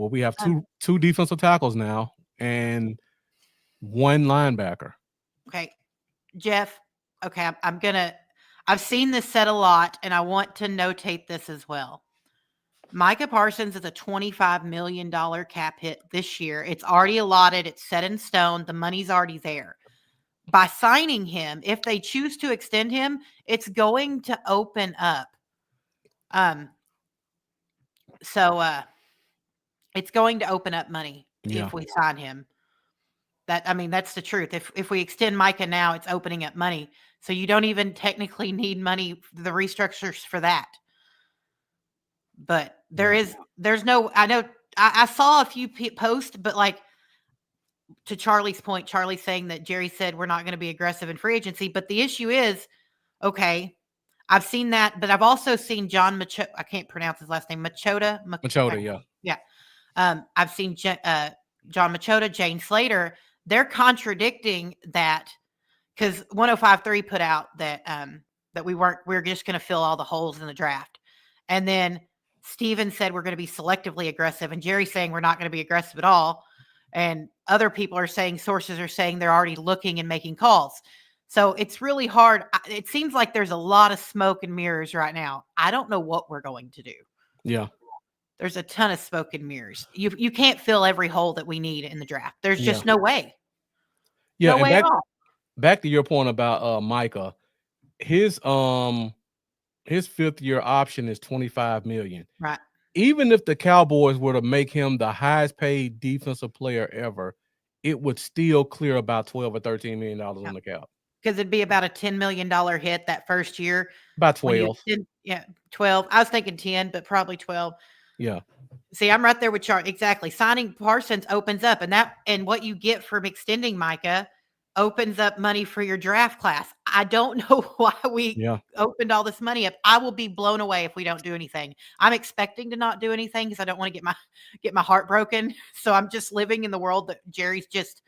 two defensive tackles now and 1 linebacker. Okay, Jeff. Okay, I've seen this said a lot, and I want to notate this as well. Micah Parsons is a $25 million cap hit this year. It's already allotted. It's set in stone. The money's already there. By signing him, if they choose to extend him, it's going to open up. It's going to open up money if we sign him. That's the truth. If we extend Micah now, it's opening up money. So you don't even technically need money, the restructures for that. But there's no, I know I saw a few posts, but like to Charlie's point, Charlie saying that Jerry said we're not going to be aggressive in free agency. But the issue is, okay, I've seen that, but I've also seen John Machota. I can't pronounce his last name. Machota, yeah. Yeah. I've seen John Machota, Jane Slater. They're contradicting that because 105.3 put out that that we're just going to fill all the holes in the draft. And then Steven said we're going to be selectively aggressive, and Jerry's saying we're not going to be aggressive at all. And other people are saying, sources are saying they're already looking and making calls. So it's really hard. It seems like there's a lot of smoke and mirrors right now. I don't know what we're going to do. Yeah. There's a ton of smoke and mirrors. You can't fill every hole that we need in the draft. There's just no way. Yeah. No way at all. Back to your point about Micah, his 5th year option is $25 million. Right. Even if the Cowboys were to make him the highest paid defensive player ever, it would still clear about $12 or $13 million on the cap. Because it'd be about a $10 million hit that first year. About 12. 12. I was thinking 10, but probably 12. Yeah. See, I'm right there with Charlie. Exactly. Signing Parsons opens up, and what you get from extending Micah opens up money for your draft class. I don't know why we opened all this money up. I will be blown away if we don't do anything. I'm expecting to not do anything because I don't want to get my heart broken. So I'm just living in the world that Jerry's just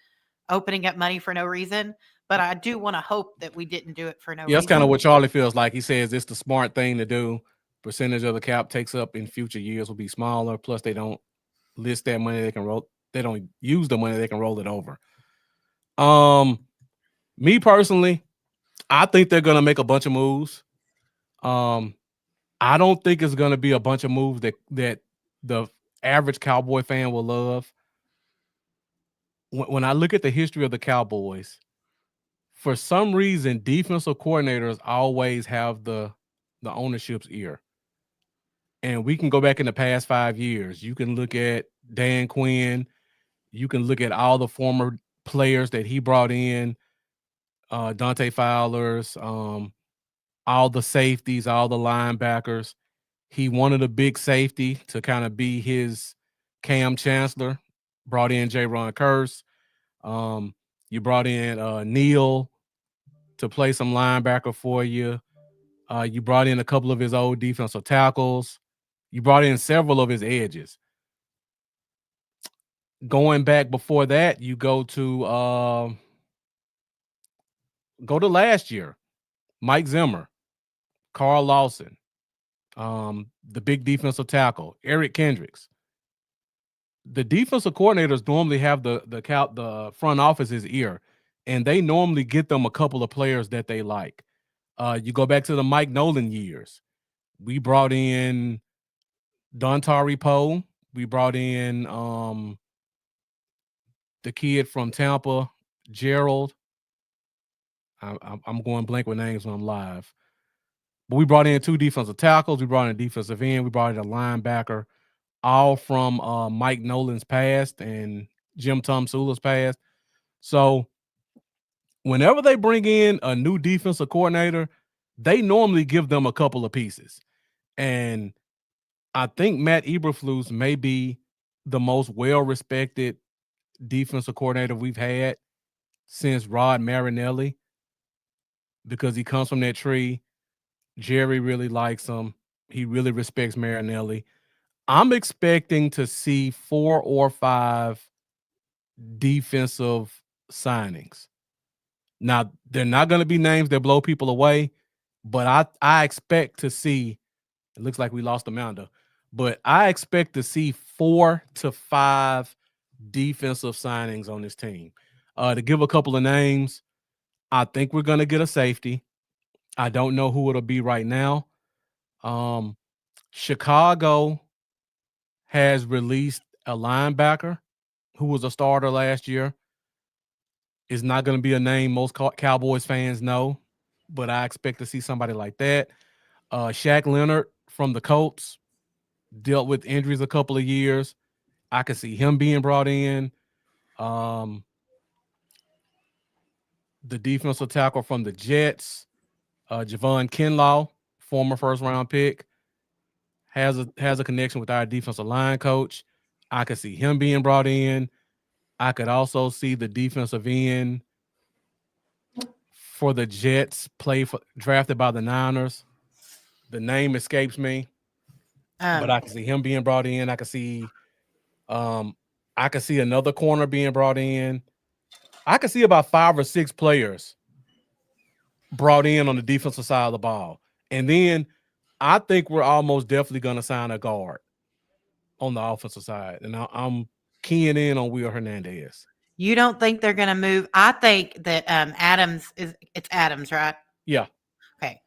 opening up money for no reason. But I do want to hope that we didn't do it for no reason. That's kind of what Charlie feels like. He says it's the smart thing to do. Percentage of the cap takes up in future years will be smaller. Plus, they don't list that money they can roll. They don't use the money they can roll it over. Me personally, I think they're gonna make a bunch of moves. I don't think it's gonna be a bunch of moves that the average Cowboy fan will love. When I look at the history of the Cowboys, for some reason, defensive coordinators always have the ownership's ear. And we can go back in the past 5 years. You can look at Dan Quinn. You can look at all the former players that he brought in, Dante Fowlers, all the safeties, all the linebackers. He wanted a big safety to kind of be his Cam Chancellor. Brought in J-Ron Curse. You brought in Neal to play some linebacker for you. You brought in a couple of his old defensive tackles. You brought in several of his edges. Going back before that, you go to last year. Mike Zimmer, Carl Lawson, the big defensive tackle, Eric Kendricks. The defensive coordinators normally have the front office's ear, and they normally get them a couple of players that they like. You go back to the Mike Nolan years. We brought in Dontari Poe. We brought in the kid from Tampa, Gerald. I'm going blank with names when I'm live. But we brought in 2 defensive tackles. We brought in a defensive end. We brought in a linebacker, all from Mike Nolan's past and Jim Tom Sula's past. So whenever they bring in a new defensive coordinator, they normally give them a couple of pieces. And I think Matt Eberflus may be the most well-respected defensive coordinator we've had since Rod Marinelli, because he comes from that tree. Jerry really likes him. He really respects Marinelli. I'm expecting to see 4 or 5 defensive signings. Now, they're not going to be names that blow people away, but I expect to see, it looks like we lost Amanda, but I expect to see 4 to 5 defensive signings on this team. To give a couple of names, I think we're going to get a safety. I don't know who it'll be right now. Chicago has released a linebacker who was a starter last year. Is not going to be a name most Cowboys fans know, but I expect to see somebody like that. Shaq Leonard from the Colts dealt with injuries a couple of years. I could see him being brought in. The defensive tackle from the Jets, Javon Kinlaw, former first-round pick, has a connection with our defensive line coach. I could see him being brought in. I could also see the defensive end for the Jets drafted by the Niners. The name escapes me, but I can see him being brought in. I can see another corner being brought in. I can see about 5 or 6 players brought in on the defensive side of the ball. And then I think we're almost definitely going to sign a guard on the offensive side. And I'm keying in on Will Hernandez. You don't think they're going to move? I think that it's Adams, right? Yeah. Okay.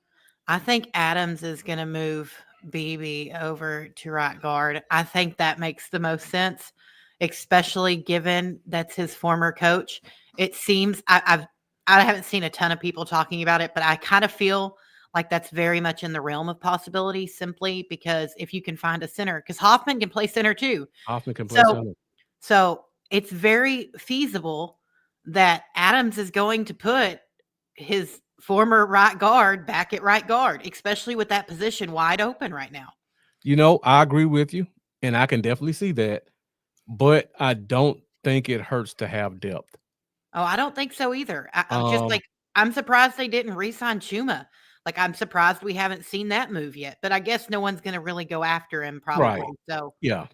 I think Adams is going to move BB over to right guard. I think that makes the most sense, especially given that's his former coach. It seems I haven't seen a ton of people talking about it, but I kind of feel like that's very much in the realm of possibility, simply because if you can find a center, because Hoffman can play center too. Hoffman can play center. So it's very feasible that Adams is going to put his former right guard back at right guard, especially with that position wide open right now. I agree with you, and I can definitely see that, but I don't think it hurts to have depth. Oh, I don't think so either. I'm surprised they didn't re-sign Chuma. Like, I'm surprised we haven't seen that move yet, but I guess no one's going to really go after him probably. Right. So yeah,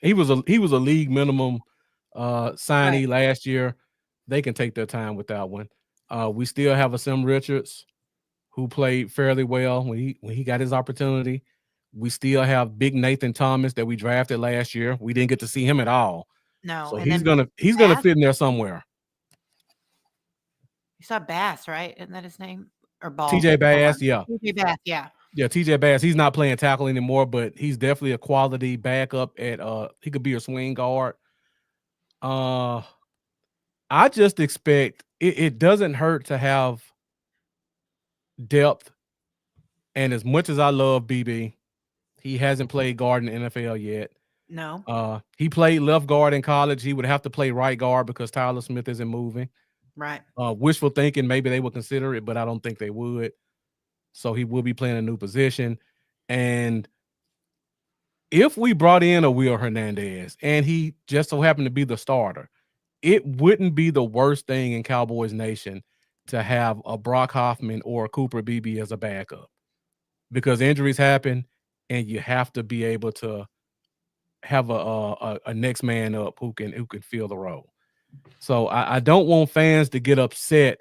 he was a league minimum signee last year. They can take their time with that one. We still have a Sim Richards who played fairly well when he got his opportunity. We still have Big Nathan Thomas that we drafted last year. We didn't get to see him at all. No, so he's gonna fit in there somewhere. You saw Bass, right? Isn't that his name? Or Ball? TJ Bass, yeah. TJ Bass, yeah. Yeah, TJ Bass. He's not playing tackle anymore, but he's definitely a quality backup at he could be a swing guard. I just expect it doesn't hurt to have depth. And as much as I love BB, he hasn't played guard in the NFL yet. No. He played left guard in college. He would have to play right guard because Tyler Smith isn't moving. Right. Wishful thinking, maybe they would consider it, but I don't think they would. So he will be playing a new position. And if we brought in a Will Hernandez and he just so happened to be the starter, it wouldn't be the worst thing in Cowboys Nation to have a Brock Hoffman or a Cooper Beebe as a backup, because injuries happen and you have to be able to have a next man up who can fill the role. So I don't want fans to get upset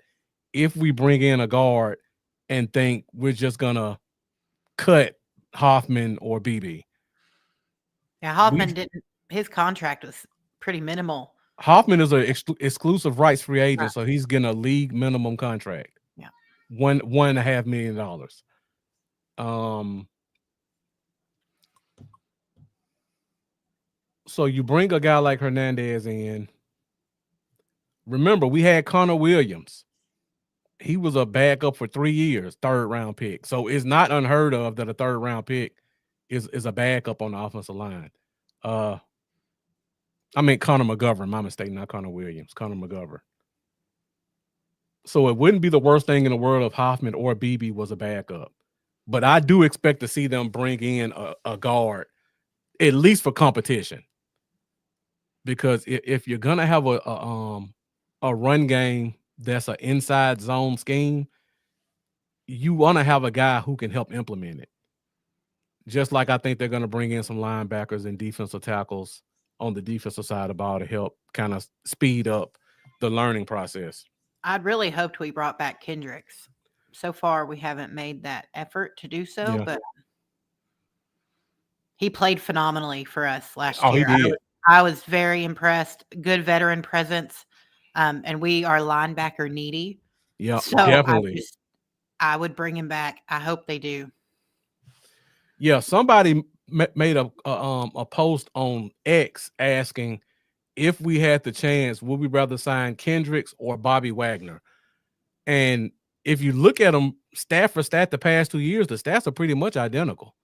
if we bring in a guard and think we're just gonna cut Hoffman or BB. Yeah, Hoffman didn't. His contract was pretty minimal. Hoffman is an exclusive rights free agent, Right. so he's getting a league minimum contract. Yeah. $1.5 million. So you bring a guy like Hernandez in. Remember, we had Connor Williams. He was a backup for 3 years, third round pick. So it's not unheard of that a third round pick is a backup on the offensive line. I mean Connor McGovern, my mistake, not Connor Williams, Connor McGovern. So it wouldn't be the worst thing in the world if Hoffman or BB was a backup. But I do expect to see them bring in a guard, at least for competition. Because if you're gonna have a run game that's an inside zone scheme, you want to have a guy who can help implement it. Just like I think they're going to bring in some linebackers and defensive tackles on the defensive side of the ball to help kind of speed up the learning process. I'd really hoped we brought back Kendricks. So far, we haven't made that effort to do so, but he played phenomenally for us last year. He did. I was very impressed. Good veteran presence, and we are linebacker needy. Yeah, so definitely. I would bring him back. I hope they do. Yeah, somebody made a post on X asking if we had the chance, would we rather sign Kendricks or Bobby Wagner? And if you look at them stat for stat the past 2 years, the stats are pretty much identical.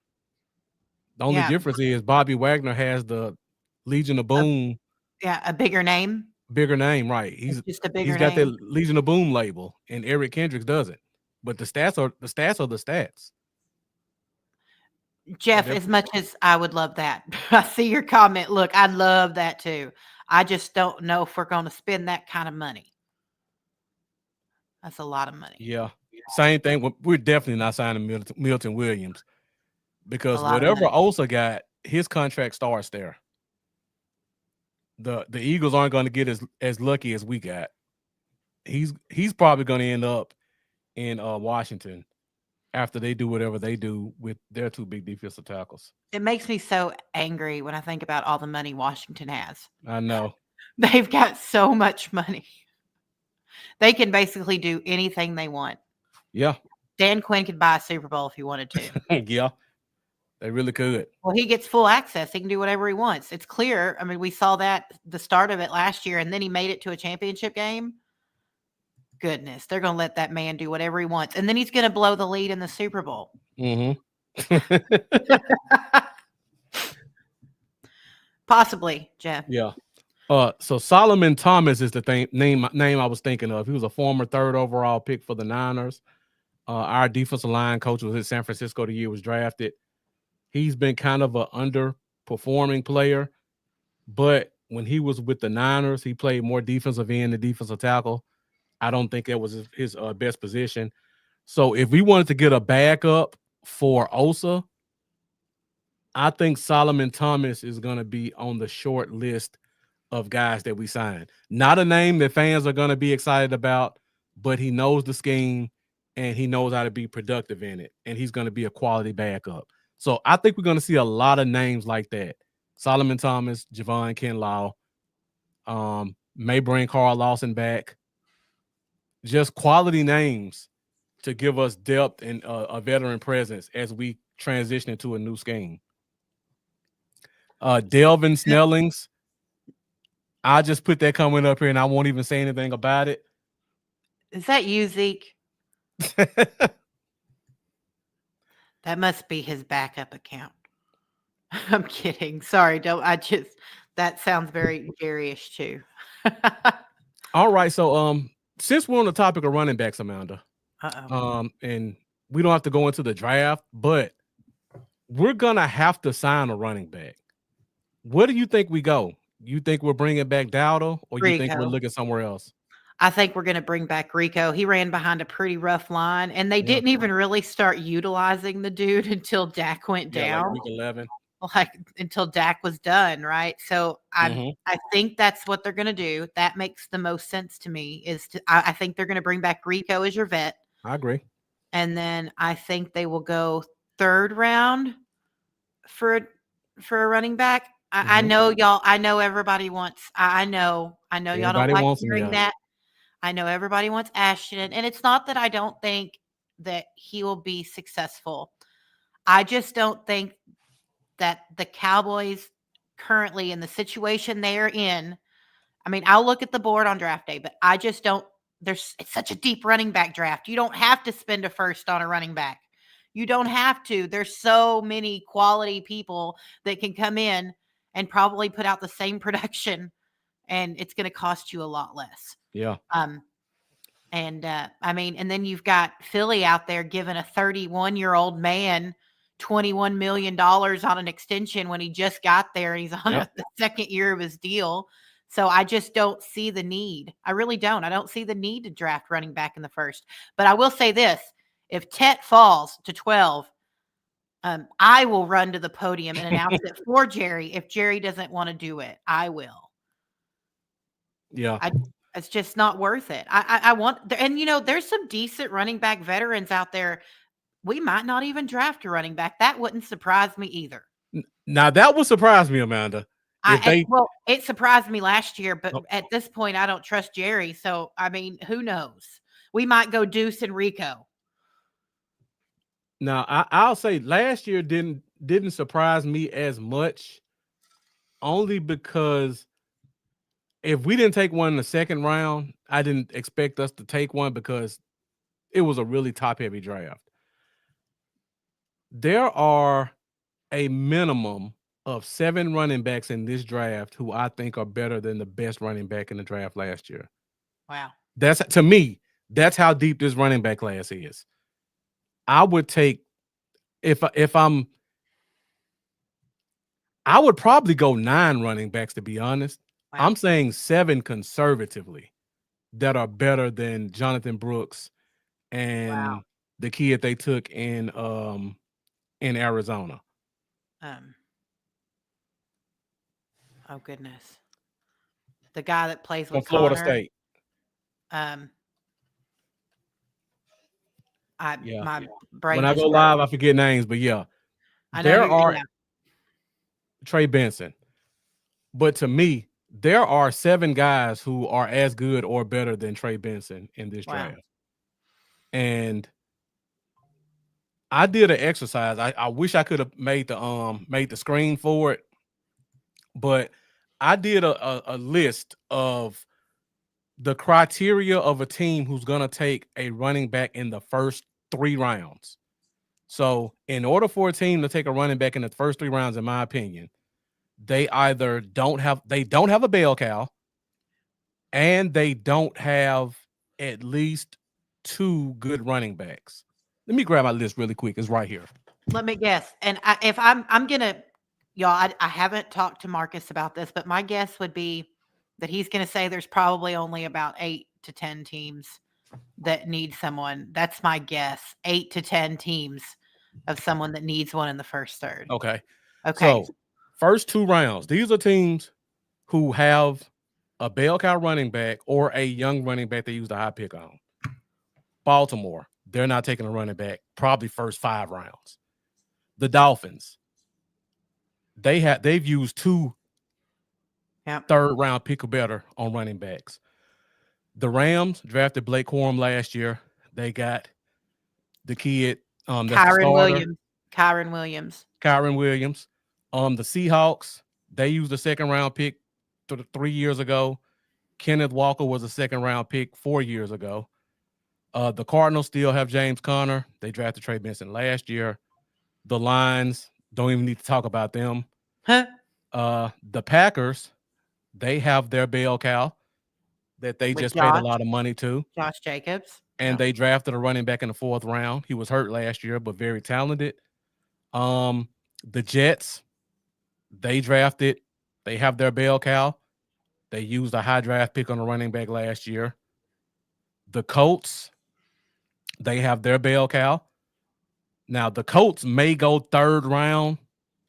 The only difference is Bobby Wagner has the Legion of Boom. A bigger name. Bigger name, right? He's just a bigger He's got name. that Legion of Boom label, and Eric Kendricks doesn't. But the stats are the stats. Jeff, as much as I would love that, I see your comment. Look, I love that too. I just don't know if we're going to spend that kind of money. That's a lot of money. Yeah. Same thing. We're definitely not signing Milton Williams because whatever Osa got, his contract starts there. The Eagles aren't going to get as lucky as we got. He's probably going to end up in Washington after they do whatever they do with their two big defensive tackles. It makes me so angry when I think about all the money Washington has. I know. They've got so much money. They can basically do anything they want. Yeah. Dan Quinn could buy a Super Bowl if he wanted to. Yeah. They really could. Well, he gets full access. He can do whatever he wants. It's clear. I mean, we saw that the start of it last year, and then he made it to a championship game. Goodness, they're going to let that man do whatever he wants. And then he's going to blow the lead in the Super Bowl. Possibly, Jeff. Yeah. So Solomon Thomas is the name I was thinking of. He was a former 3rd overall pick for the Niners. Our defensive line coach was in San Francisco the year he was drafted. He's been kind of an underperforming player, but when he was with the Niners, he played more defensive end than defensive tackle. I don't think that was his best position. So if we wanted to get a backup for Osa, I think Solomon Thomas is going to be on the short list of guys that we signed. Not a name that fans are going to be excited about, but he knows the scheme and he knows how to be productive in it, and he's going to be a quality backup. So I think we're going to see a lot of names like that. Solomon Thomas, Javon Kinlaw, may bring Carl Lawson back. Just quality names to give us depth and a veteran presence as we transition into a new scheme. Delvin Snellings, I just put that comment up here and I won't even say anything about it. Is that you, Zeke? That must be his backup account. I'm kidding. Sorry. That sounds very Jerry-ish too. All right. So, since we're on the topic of running backs, Amanda, and we don't have to go into the draft, but we're going to have to sign a running back. Where do you think we go? You think we're bringing back Dowdle, or you think we're looking somewhere else? I think we're going to bring back Rico. He ran behind a pretty rough line, and they Yeah. didn't even really start utilizing the dude until Dak went Yeah, like down, week 11. like until Dak was done, right? So Mhm. I think that's what they're going to do. That makes the most sense to me. I think they're going to bring back Rico as your vet, I agree. and then I think they will go third round for a running back. I Mhm. know y'all. I know everybody wants. I know. I know y'all don't Everybody like wants him, hearing yeah. that. I know everybody wants Ashton, and it's not that I don't think that he will be successful. I just don't think that the Cowboys currently in the situation they're in. I mean, I'll look at the board on draft day, but I just don't. It's such a deep running back draft. You don't have to spend a first on a running back. You don't have to. There's so many quality people that can come in and probably put out the same production, and it's going to cost you a lot less. Yeah. And I mean, and then you've got Philly out there giving a 31-year-old man $21 million on an extension when he just got there. He's on Yep. the second year of his deal. So I just don't see the need. I really don't. I don't see the need to draft running back in the first. But I will say this: if Tet falls to 12, I will run to the podium and announce it for Jerry. If Jerry doesn't want to do it, I will. Yeah. It's just not worth it. I want, and there's some decent running back veterans out there. We might not even draft a running back. That wouldn't surprise me either. Now that would surprise me, Amanda. If they Well, it surprised me last year, but oh, at this point, I don't trust Jerry. So, I mean, who knows? We might go Deuce and Rico. now I'll say last year didn't surprise me as much, only because if we didn't take one in the second round, I didn't expect us to take one because it was a really top-heavy draft. There are a minimum of 7 running backs in this draft who I think are better than the best running back in the draft last year. Wow. That's, to me, that's how deep this running back class is. I would take I would probably go 9 running backs, to be honest. Wow. I'm saying 7 conservatively that are better than Jonathan Brooks and the kid they took in Arizona. Oh goodness. The guy that plays From with Florida Connor. State. Yeah. My brain When I just go broke. live, I forget names, but yeah. I know There who. are Yeah. Trey Benson. But to me, there are 7 guys who are as good or better than Trey Benson in this Wow. draft. And I did an exercise. I wish I could have made the screen for it, but I did a list of the criteria of a team who's gonna take a running back in the first 3 rounds. So, in order for a team to take a running back in the first 3 rounds, in my opinion, they either don't have a bell cow, and they don't have at least 2 good running backs. Let me grab my list really quick. It's right here. Let me guess. And if I'm gonna, y'all, I haven't talked to Marcus about this, but my guess would be that he's gonna say there's probably only about 8 to 10 teams that need someone. That's my guess. 8 to 10 teams of someone that needs one in the first third. Okay. Okay. So, first 2 rounds, these are teams who have a bell cow running back or a young running back they use the high pick on. Baltimore, they're not taking a running back, probably first 5 rounds. The Dolphins, they've used 2 third round pick or better on running backs. The Rams drafted Blake Corum last year. They got the kid, that's the starter. Kyron Williams. The Seahawks, they used a second round pick 3 years ago. Kenneth Walker was a second round pick 4 years ago. The Cardinals still have James Conner. They drafted Trey Benson last year. The Lions, don't even need to talk about them. Huh? The Packers, they have their bell cow that they just paid a lot of money to. Josh Jacobs. And they drafted a running back in the 4th round. He was hurt last year, but very talented. The Jets, they have their bell cow. They used a high draft pick on a running back last year. The Colts, they have their bell cow. Now, the Colts may go third round,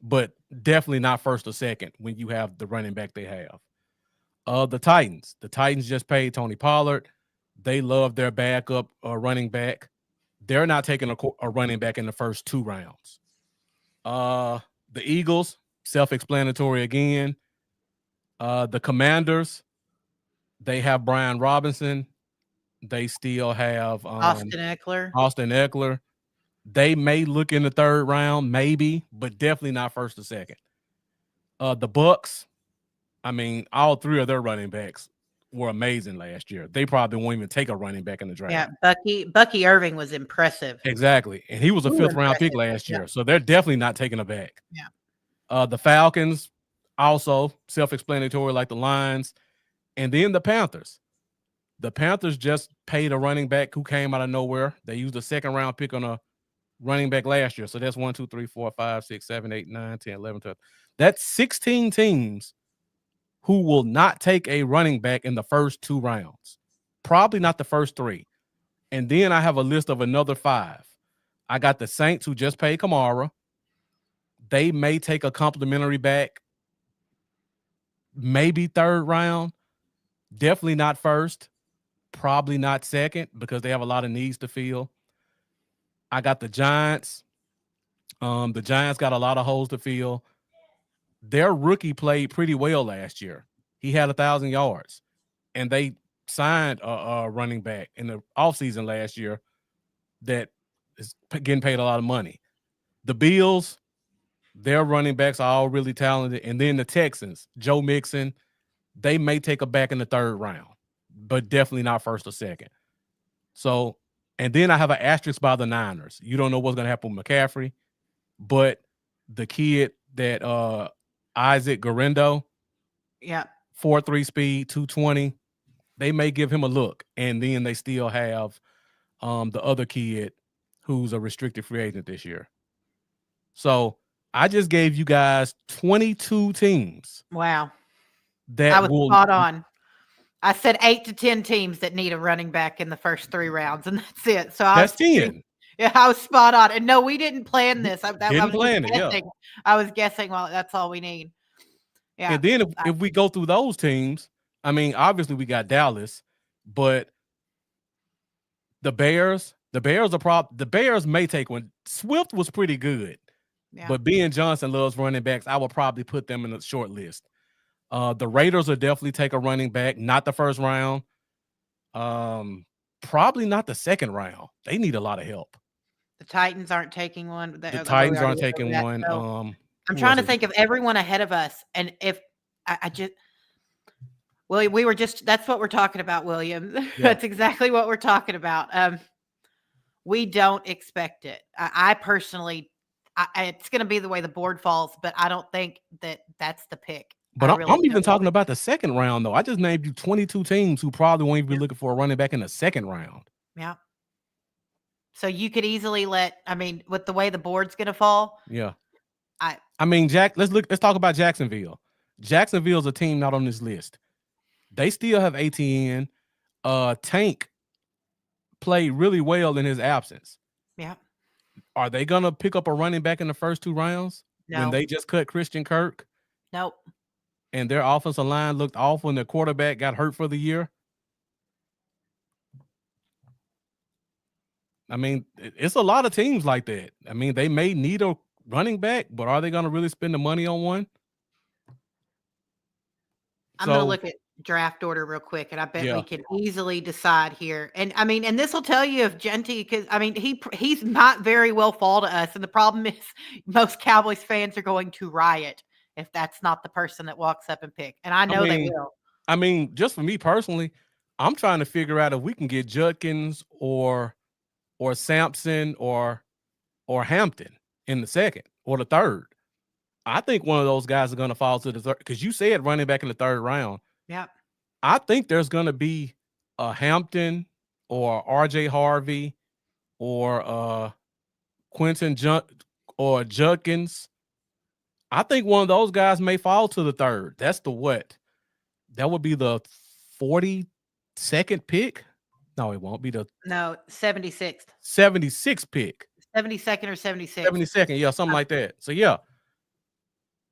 but definitely not first or second when you have the running back they have. The Titans just paid Tony Pollard. They love their backup running back. They're not taking a running back in the first 2 rounds. The Eagles, self-explanatory again. The Commanders, they have Brian Robinson. They still have Austin Eckler. Austin Eckler. They may look in the third round, maybe, but definitely not first or second. The Bucks, I mean, all 3 of their running backs were amazing last year. They probably won't even take a running back in the draft. Yeah, Bucky Irving was impressive. Exactly. And he was a 5th-round pick last year. So they're definitely not taking a back. Yeah. The Falcons, also self-explanatory like the Lions. And then the Panthers. The Panthers just paid a running back who came out of nowhere. They used a 2nd-round pick on a running back last year. So that's 1, 2, 3, 4, 5, 6, 7, 8, 9, 10, 11, 12. That's 16 teams who will not take a running back in the first 2 rounds. Probably not the first 3. And then I have a list of another 5. I got the Saints who just paid Kamara. They may take a complimentary back. Maybe 3rd round. Definitely not first. Probably not second because they have a lot of needs to fill. I got the Giants. The Giants got a lot of holes to fill. Their rookie played pretty well last year. He had 1,000 yards. And they signed a running back in the offseason last year that is getting paid a lot of money. The Bills, their running backs are all really talented. And then the Texans, Joe Mixon, they may take a back in the 3rd round, but definitely not first or second. So, and then I have an asterisk by the Niners. You don't know what's going to happen with McCaffrey, but the kid that Isaac Guerrero, 4.3 speed, 220, they may give him a look. And then they still have the other kid who's a restricted free agent this year. So I just gave you guys 22 teams. Wow. That I was spot on. I said 8 to 10 teams that need a running back in the first 3 rounds, and that's it. So that's 10. Yeah, I was spot on. And no, we didn't plan this. I was guessing. Well, that's all we need. Yeah. And then if we go through those teams, I mean, obviously we got Dallas, but the Bears the Bears may take one. Swift was pretty good, but Ben Johnson loves running backs. I would probably put them in the short list. The Raiders will definitely take a running back, not the 1st round. Probably not the 2nd round. They need a lot of help. The Titans aren't taking one. The Titans aren't taking one. So I'm trying to think of everyone ahead of us. And if I just, well, that's what we're talking about, William. Yeah. That's exactly what we're talking about. We don't expect it. I personally, it's going to be the way the board falls, but I don't think that that's the pick. But I'm even talking about the 2nd round, though. I just named you 22 teams who probably won't even be looking for a running back in the 2nd round. Yeah. So you could easily with the way the board's going to fall. Yeah. I mean, let's talk about Jacksonville. Jacksonville's a team not on this list. They still have ATN. Tank played really well in his absence. Yeah. Are they going to pick up a running back in the first 2 rounds? No. When they just cut Christian Kirk? Nope. And their offensive line looked awful and their quarterback got hurt for the year? I mean, it's a lot of teams like that. I mean, they may need a running back, but are they going to really spend the money on one? I'm going to look at draft order real quick, and I bet we can easily decide here. And I mean, and this will tell you if Genty, because I mean, he's not very well fall to us. And the problem is most Cowboys fans are going to riot if that's not the person that walks up and pick. And I know they will. I mean, just for me personally, I'm trying to figure out if we can get Judkins or Sampson or Hampton in the 2nd or the 3rd. I think one of those guys are going to fall to the 3rd because you said running back in the 3rd round. Yeah. I think there's going to be a Hampton or RJ Harvey or Quentin or Judkins. I think one of those guys may fall to the 3rd. That's the what? That would be the 42nd pick. No, it won't be the No, 76th. 76th pick. 72nd or 76th. 72nd, yeah, something like that. So yeah.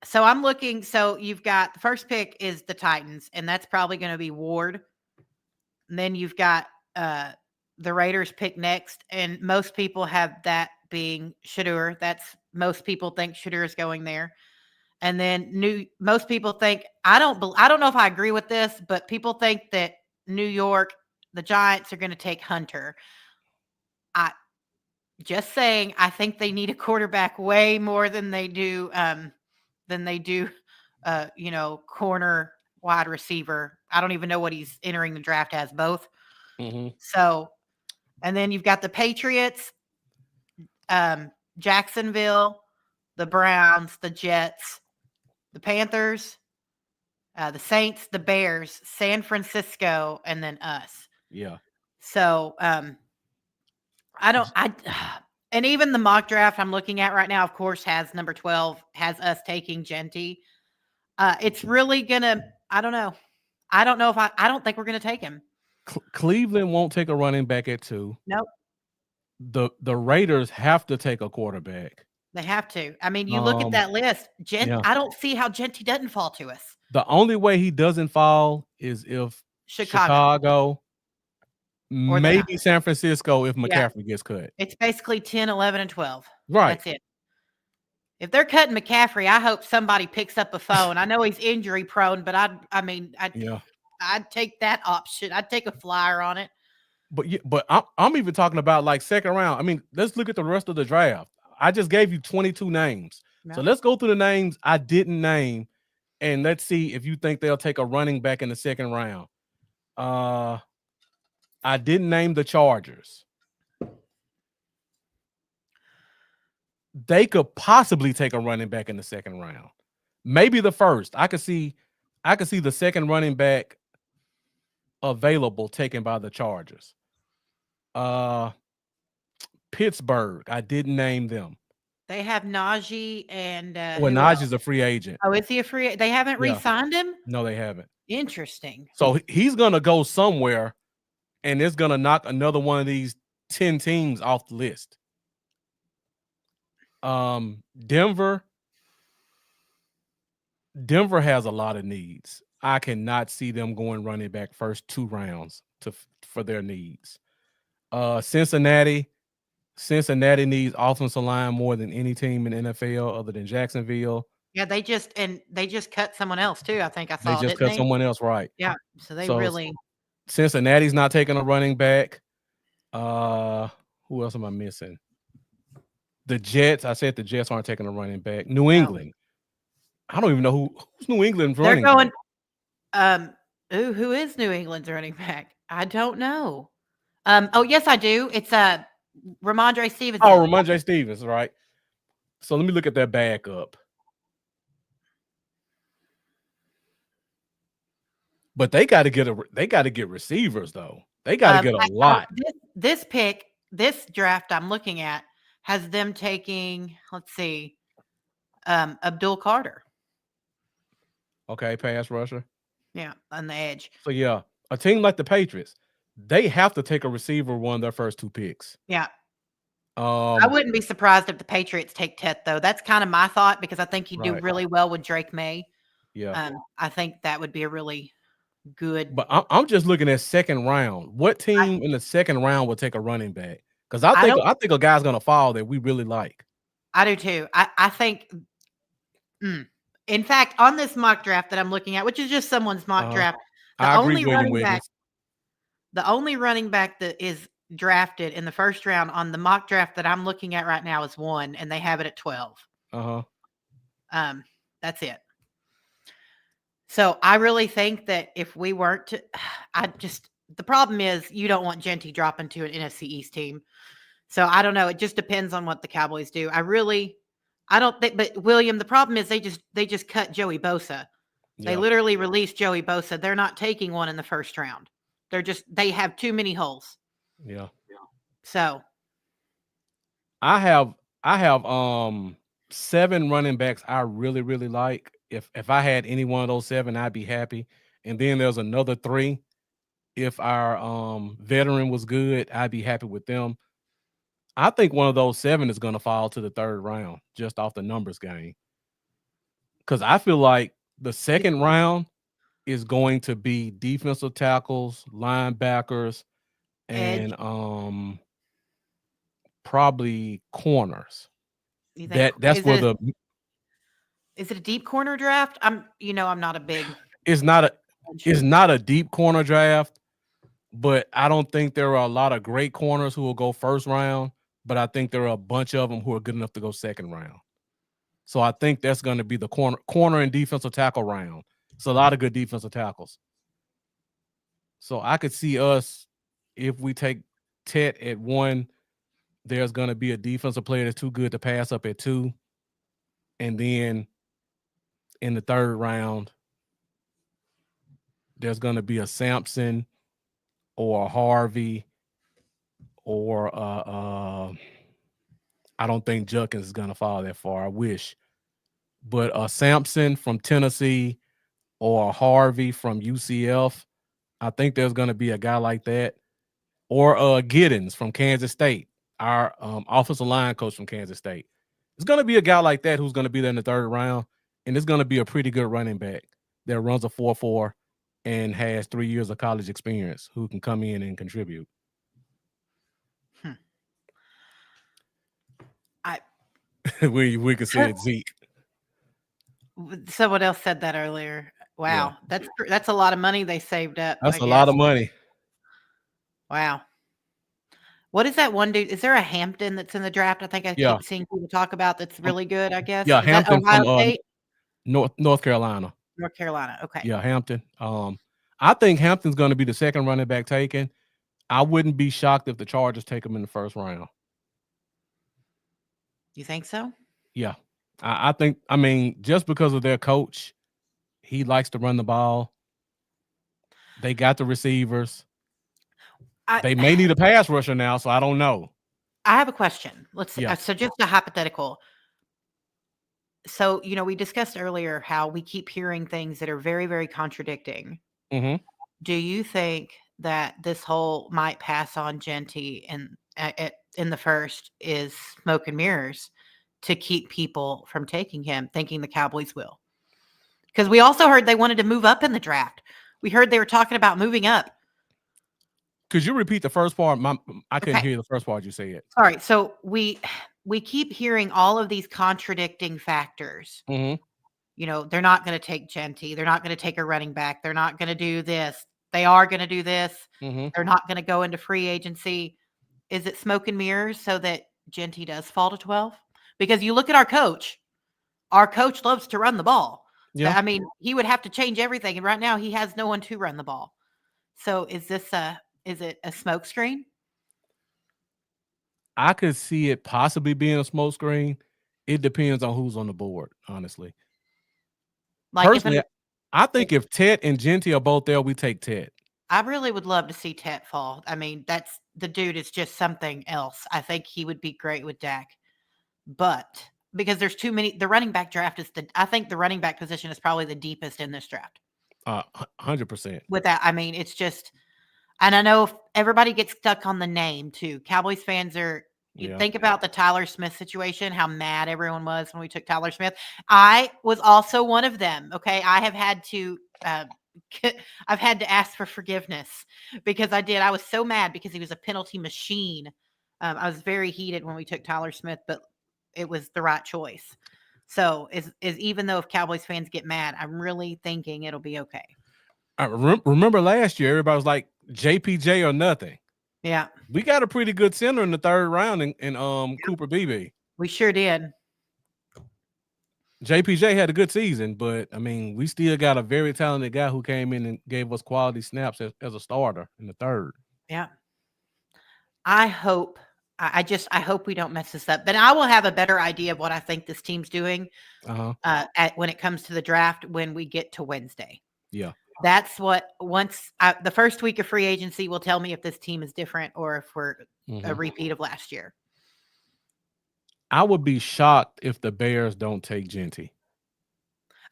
So I'm looking. So you've got the first pick is the Titans, and that's probably going to be Ward. And then you've got the Raiders pick next, and most people have that being Shadur. That's most people think Shadur is going there. And then most people think I don't know if I agree with this, but people think that New York, the Giants are going to take Hunter. I just saying, I think they need a quarterback way more than they do corner, wide receiver. I don't even know what he's entering the draft as, both. So, and then you've got the Patriots, Jacksonville, the Browns, the Jets, the Panthers, the Saints, the Bears, San Francisco, and then us. Yeah. So, and even the mock draft I'm looking at right now, of course, has number 12, has us taking Genty. It's really gonna, I don't know. I don't think we're gonna take him. Cleveland won't take a running back at 2. Nope. The Raiders have to take a quarterback. They have to. I mean, you look at that list. Yeah. I don't see how Genty doesn't fall to us. The only way he doesn't fall is if Chicago or maybe San Francisco if McCaffrey gets cut. It's basically 10, 11, and 12. Right. That's it. If they're cutting McCaffrey, I hope somebody picks up a phone. I know he's injury prone, but I'd take that option. I'd take a flyer on it. But I'm even talking about like second round. I mean, let's look at the rest of the draft. I just gave you 22 names. No. So let's go through the names I didn't name, and let's see if you think they'll take a running back in the second round. I didn't name the Chargers. They could possibly take a running back in the second round. Maybe the first. I could see the second running back available taken by the Chargers. Pittsburgh. I didn't name them. They have Najee and Najee's a free agent. Oh, is he a free? They haven't re-signed him? No, they haven't. Interesting. So he's gonna go somewhere, and it's gonna knock another one of these 10 teams off the list. Denver has a lot of needs. I cannot see them going running back first 2 rounds for their needs. Cincinnati needs offensive line more than any team in the NFL other than Jacksonville. Yeah, they just cut someone else too. I think I saw. They just cut someone else, right? Yeah, so really. Cincinnati's not taking a running back. Who else am I missing? The Jets. I said the Jets aren't taking a running back. New England. I don't even know who's New England's running back. They're going. Who is New England's running back? I don't know. Oh yes, I do. It's Ramondre Stevenson. Oh, Ramondre Stevenson, right? So let me look at their backup. But they got to get receivers though. They got to get a lot. This draft I'm looking at has them taking, let's see, Abdul Carter. Okay, pass rusher. Yeah, on the edge. So yeah, a team like the Patriots, they have to take a receiver one of their first 2 picks. Yeah. I wouldn't be surprised if the Patriots take Tet though. That's kind of my thought because I think he'd do really well with Drake May. Yeah. I think that would be a really good. But I'm just looking at second round. What team in the second round would take a running back? Because I think a guy's gonna fall that we really like. I do too. I think. In fact, on this mock draft that I'm looking at, which is just someone's mock draft, the only running back that is drafted in the first round on the mock draft that I'm looking at right now is 1, and they have it at 12. That's it. So I really think that if we weren't to, the problem is you don't want Genty dropping to an NFC East team. So I don't know. It just depends on what the Cowboys do. I don't think, but William, the problem is they just cut Joey Bosa. Yeah. They literally released Joey Bosa. They're not taking one in the first round. They have too many holes. Yeah. So I have 7 running backs I really, really like. If I had any one of those 7, I'd be happy. And then there's another 3 If our veteran was good, I'd be happy with them. I think one of those 7 is going to fall to the 3rd round just off the numbers game. Because I feel like the second round is going to be defensive tackles, linebackers, Edge. and probably corners. You think That's where the is it a deep corner draft? I'm not a big it's not a deep corner draft, but I don't think there are a lot of great corners who will go first round, but I think there are a bunch of them who are good enough to go second round. So I think that's going to be the corner and defensive tackle round. It's a lot of good defensive tackles. So I could see us, if we take Tet at 1, there's going to be a defensive player that's too good to pass up at 2. And then in the 3rd round, there's going to be a Sampson or a Harvey or I don't think Judkins is going to fall that far. I wish. But a Sampson from Tennessee or a Harvey from UCF, I think there's going to be a guy like that. Or Giddens from Kansas State, our offensive line coach from Kansas State. It's going to be a guy like that who's going to be there in the 3rd round, and it's going to be a pretty good running back that runs a 4.4 and has 3 years of college experience who can come in and contribute. We could say it, Zeke. Someone else said that earlier. Wow, yeah. That's a lot of money they saved up. That's a lot of money. Wow. What is that one dude? Is there a Hampton that's in the draft? I think I keep seeing people talk about that's really good, I guess. Yeah, is Hampton that Ohio from State? North Carolina. North Carolina. Okay. Yeah, Hampton. I think Hampton's going to be the second running back taken. I wouldn't be shocked if the Chargers take him in the 1st round. You think so? Yeah. I think, just because of their coach, he likes to run the ball. They got the receivers. They may need a pass rusher now, so I don't know. I have a question. So just a hypothetical. So, we discussed earlier how we keep hearing things that are very, very contradicting. Mm-hmm. Do you think that this whole might pass on Genty in the 1st is smoke and mirrors to keep people from taking him, thinking the Cowboys will? Because we also heard they wanted to move up in the draft. We heard they were talking about moving up. Could you repeat the first part? I couldn't hear the first part you said. Sorry. So we keep hearing all of these contradicting factors. Mm-hmm. They're not going to take Genty. They're not going to take a running back. They're not going to do this. They are going to do this. Mm-hmm. They're not going to go into free agency. Is it smoke and mirrors so that Genty does fall to 12? Because you look at our coach. Our coach loves to run the ball. Yeah. He would have to change everything. And right now he has no one to run the ball. So is it a smoke screen? I could see it possibly being a smoke screen. It depends on who's on the board, honestly. Personally, I think if Tet and Genty are both there, we take Tet. I really would love to see Tet fall. That's the dude is just something else. I think he would be great with Dak. But because there's too many, the running back draft I think the running back position is probably the deepest in this draft. 100%. With that, it's just, and I know everybody gets stuck on the name too. Cowboys fans think about the Tyler Smith situation, how mad everyone was when we took Tyler Smith. I was also one of them. Okay. I have had to, I've had to ask for forgiveness because I was so mad because he was a penalty machine. I was very heated when we took Tyler Smith, but it was the right choice. So is even though if Cowboys fans get mad, I'm really thinking it'll be okay. I remember last year, everybody was like JPJ or nothing. Yeah. We got a pretty good center in the 3rd round in Cooper Beebe. We sure did. JPJ had a good season, but we still got a very talented guy who came in and gave us quality snaps as a starter in the 3rd. Yeah. I hope we don't mess this up. But I will have a better idea of what I think this team's doing when it comes to the draft when we get to Wednesday. Yeah. That's what the first week of free agency will tell me if this team is different or if we're a repeat of last year. I would be shocked if the Bears don't take Genty.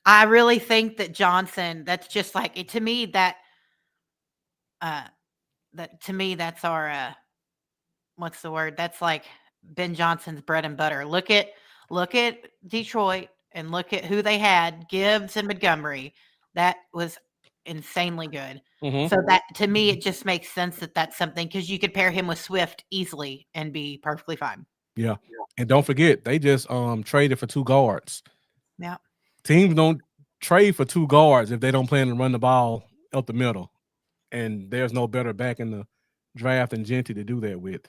I really think that Johnson, that's just like it to me that That to me, that's our what's the word? That's like Ben Johnson's bread and butter. Look at Detroit and look at who they had, Gibbs and Montgomery. That was insanely good. Mhm. So that to me, it just makes sense that that's something because you could pair him with Swift easily and be perfectly fine. Yeah. And don't forget, they just traded for 2 guards. Yeah. Teams don't trade for 2 guards if they don't plan to run the ball up the middle. And there's no better back in the draft than Genty to do that with.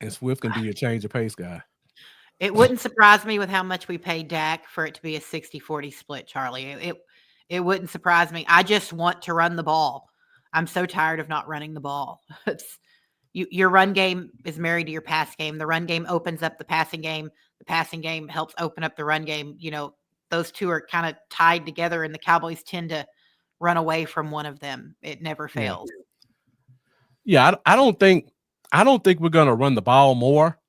And Swift can be a change of pace guy. It wouldn't surprise me with how much we paid Dak for it to be a 60-40 split, Charlie. It wouldn't surprise me. I just want to run the ball. I'm so tired of not running the ball. Your run game is married to your pass game. The run game opens up the passing game. The passing game helps open up the run game. You know, those two are kind of tied together, and the Cowboys tend to run away from one of them. It never fails. Yeah, I don't think we're gonna run the ball more.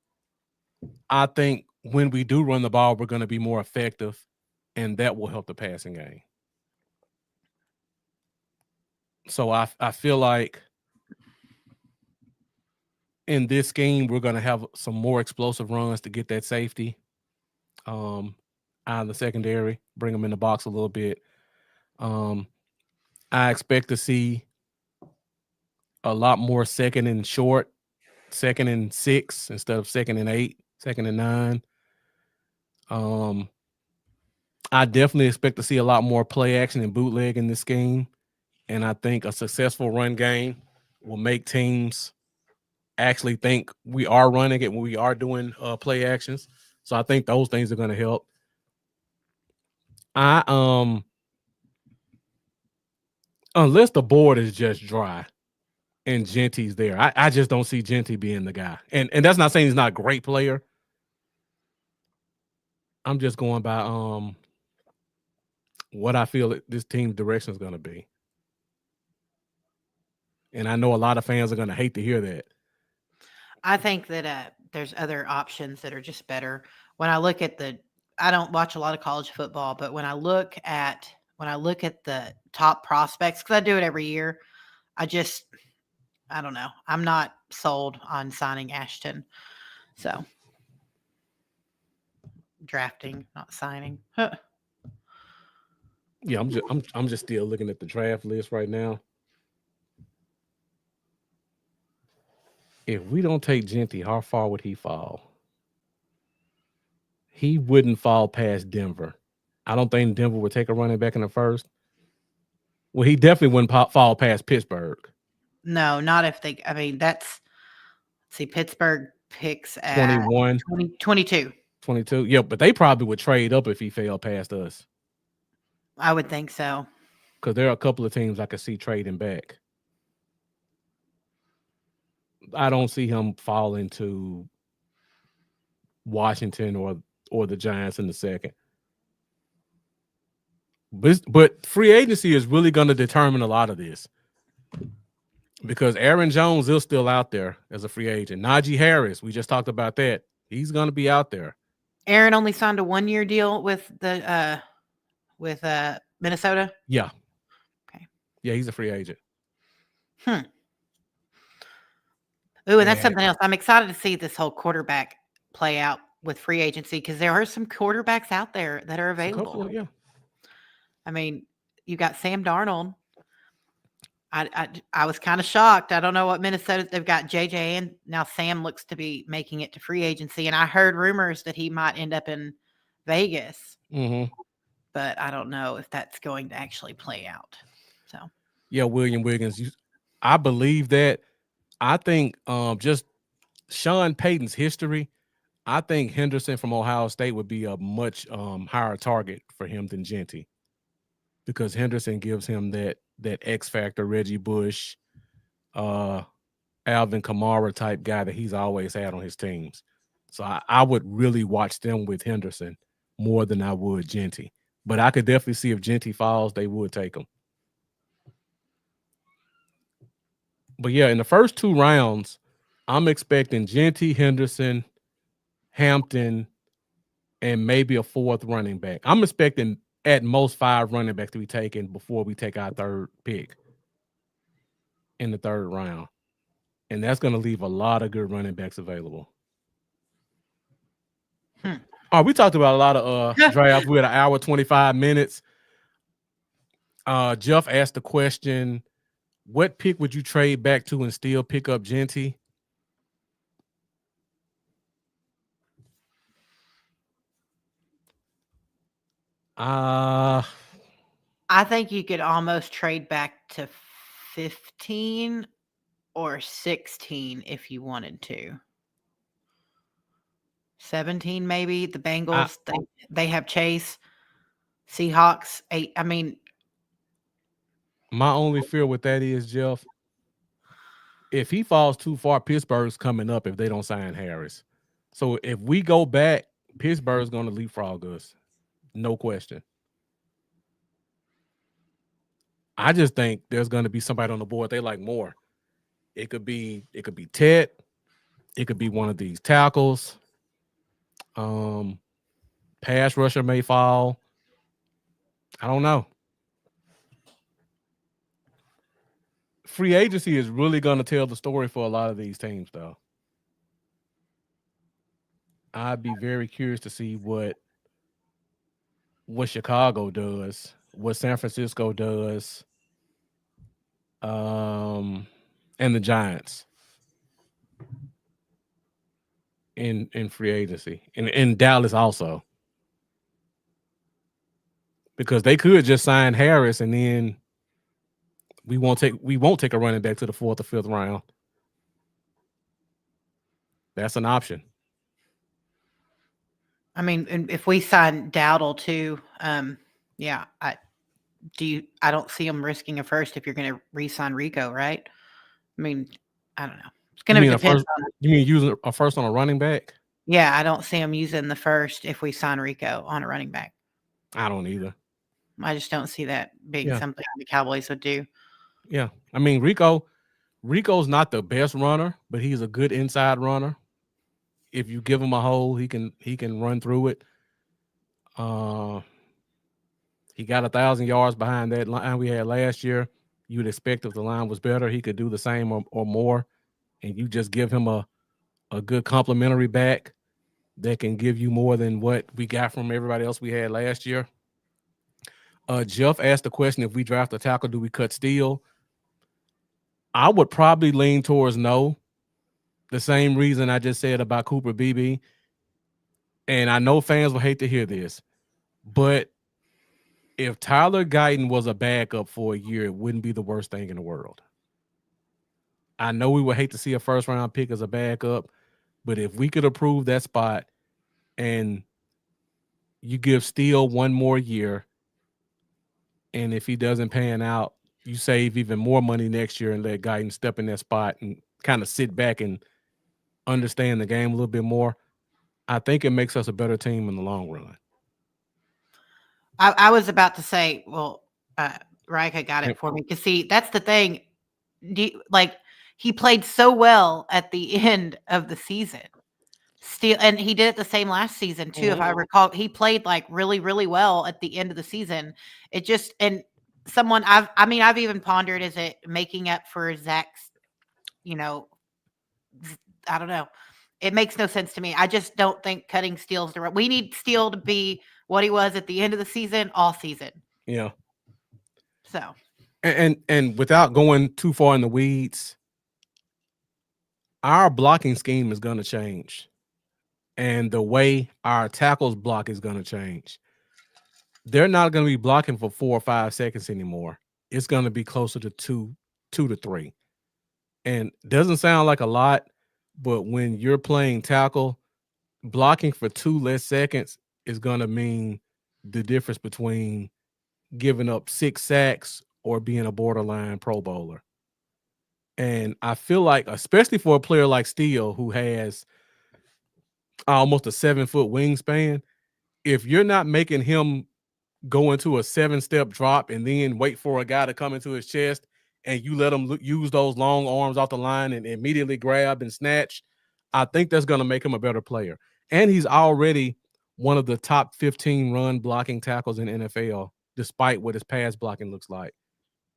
I think when we do run the ball, we're gonna be more effective, and that will help the passing game. So I feel like in this scheme, we're gonna have some more explosive runs to get that safety out of the secondary, bring them in the box a little bit. I expect to see a lot more second and short, second and 6 instead of second and 8, second and 9. I definitely expect to see a lot more play action and bootleg in this game. And I think a successful run game will make teams actually think we are running it when we are doing play actions. So I think those things are going to help. Unless the board is just dry and Genty's there, I just don't see Genty being the guy. And that's not saying he's not a great player. I'm just going by what I feel this team's direction is going to be. And I know a lot of fans are going to hate to hear that. I think that there's other options that are just better. When I look at I don't watch a lot of college football, but when I look at the top prospects, because I do it every year, I don't know. I'm not sold on signing Ashton. So drafting, not signing. Huh. Yeah, I'm just still looking at the draft list right now. If we don't take Genty, how far would he fall? He wouldn't fall past Denver. I don't think Denver would take a running back in the first. Well, he definitely wouldn't fall past Pittsburgh. No, not if they. I mean, Pittsburgh picks at 21, 22. 22. Yeah, but they probably would trade up if he fell past us. I would think so. Because there are a couple of teams I could see trading back. I don't see him falling to Washington or the Giants in the second. But free agency is really going to determine a lot of this. Because Aaron Jones is still out there as a free agent. Najee Harris, we just talked about that. He's going to be out there. Aaron only signed a 1-year deal with the Minnesota. Yeah. Okay. Yeah, he's a free agent. Ooh, and that's something else. I'm excited to see this whole quarterback play out with free agency because there are some quarterbacks out there that are available. Yeah. I mean, you got Sam Darnold. I was kind of shocked. I don't know what Minnesota. They've got JJ and now Sam looks to be making it to free agency, and I heard rumors that he might end up in Vegas. Mm-hmm. But I don't know if that's going to actually play out. So yeah, William Wiggins. I believe that. I think just Sean Payton's history. I think Henderson from Ohio State would be a much higher target for him than Genty, because Henderson gives him that X factor, Reggie Bush, Alvin Kamara type guy that he's always had on his teams. So I would really watch them with Henderson more than I would Genty. But I could definitely see if Genty falls, they would take him. But yeah, in the first 2 rounds, I'm expecting Genty, Henderson, Hampton, and maybe a 4th running back. I'm expecting at most 5 running backs to be taken before we take our 3rd pick. in the third round. And that's going to leave a lot of good running backs available. Oh, we talked about a lot of drafts. We had an hour, 25 minutes. Jeff asked the question, what pick would you trade back to and still pick up Genty? I think you could almost trade back to 15 or 16 if you wanted to. 17 maybe. The Bengals, they have Chase. Seahawks, 8. I mean, my only fear with that is, Jeff, if he falls too far, Pittsburgh's coming up if they don't sign Harris. So if we go back, Pittsburgh's going to leapfrog us. No question. I just think there's going to be somebody on the board they like more. It could be Ted. It could be one of these tackles. Pass rusher may fall. I don't know. Free agency is really going to tell the story for a lot of these teams, though. I'd be very curious to see what Chicago does, what San Francisco does, and the Giants in free agency, and in Dallas also, because they could just sign Harris and then we won't take a running back to the 4th or 5th round. That's an option. I mean, if we sign Dowdle too, yeah, I don't see them risking a first if you're going to re-sign Rico, right? I mean, I don't know. It's going to depend. You mean using a first on a running back? Yeah, I don't see them using the first if we sign Rico on a running back. I don't either. I just don't see that being something the Cowboys would do. Yeah, I mean Rico's not the best runner, but he's a good inside runner. If you give him a hole, he can run through it. He got 1,000 yards behind that line we had last year. You'd expect if the line was better, he could do the same or more. And you just give him a good complimentary back that can give you more than what we got from everybody else we had last year. Jeff asked the question, if we draft a tackle, do we cut Steele? I would probably lean towards no. The same reason I just said about Cooper Beebe. And I know fans will hate to hear this, but if Tyler Guyton was a backup for a year, it wouldn't be the worst thing in the world. I know we would hate to see a first-round pick as a backup, but if we could approve that spot and you give Steele one more year, and if he doesn't pan out, you save even more money next year and let Guyton step in that spot and kind of sit back and understand the game a little bit more, I think it makes us a better team in the long run. I was about to say, well, Rika got it for me. Because, see, that's the thing. He played so well at the end of the season. And he did it the same last season, too, if I recall. He played, really, really well at the end of the season. It just – and someone – I've even pondered, is it making up for Zach's, I don't know. It makes no sense to me. I just don't think cutting Steele's the right. We need Steele to be what he was at the end of the season, all season. Yeah. So. And without going too far in the weeds, our blocking scheme is going to change, and the way our tackles block is going to change. They're not going to be blocking for 4 or 5 seconds anymore. It's going to be closer to 2 to 3, and doesn't sound like a lot. But when you're playing tackle, blocking for 2 less seconds is going to mean the difference between giving up 6 sacks or being a borderline Pro Bowler. And I feel like, especially for a player like Steele, who has almost a 7-foot wingspan, if you're not making him go into a 7-step drop and then wait for a guy to come into his chest, and you let him use those long arms off the line and immediately grab and snatch, I think that's going to make him a better player. And he's already one of the top 15 run blocking tackles in the NFL, despite what his pass blocking looks like.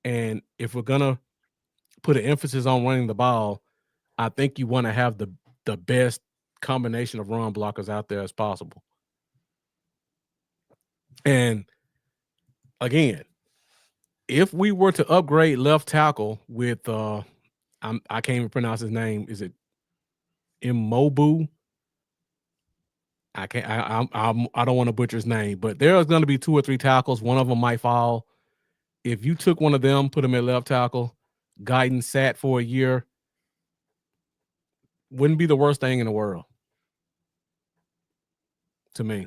And if we're going to put an emphasis on running the ball, I think you want to have the best combination of run blockers out there as possible. And again, if we were to upgrade left tackle with I can't even pronounce his name. Is it Immobu? I can't. I don't want to butcher his name, but there's going to be 2 or 3 tackles. One of them might fall. If you took one of them, put him at left tackle, Guyton sat for a year, wouldn't be the worst thing in the world to me.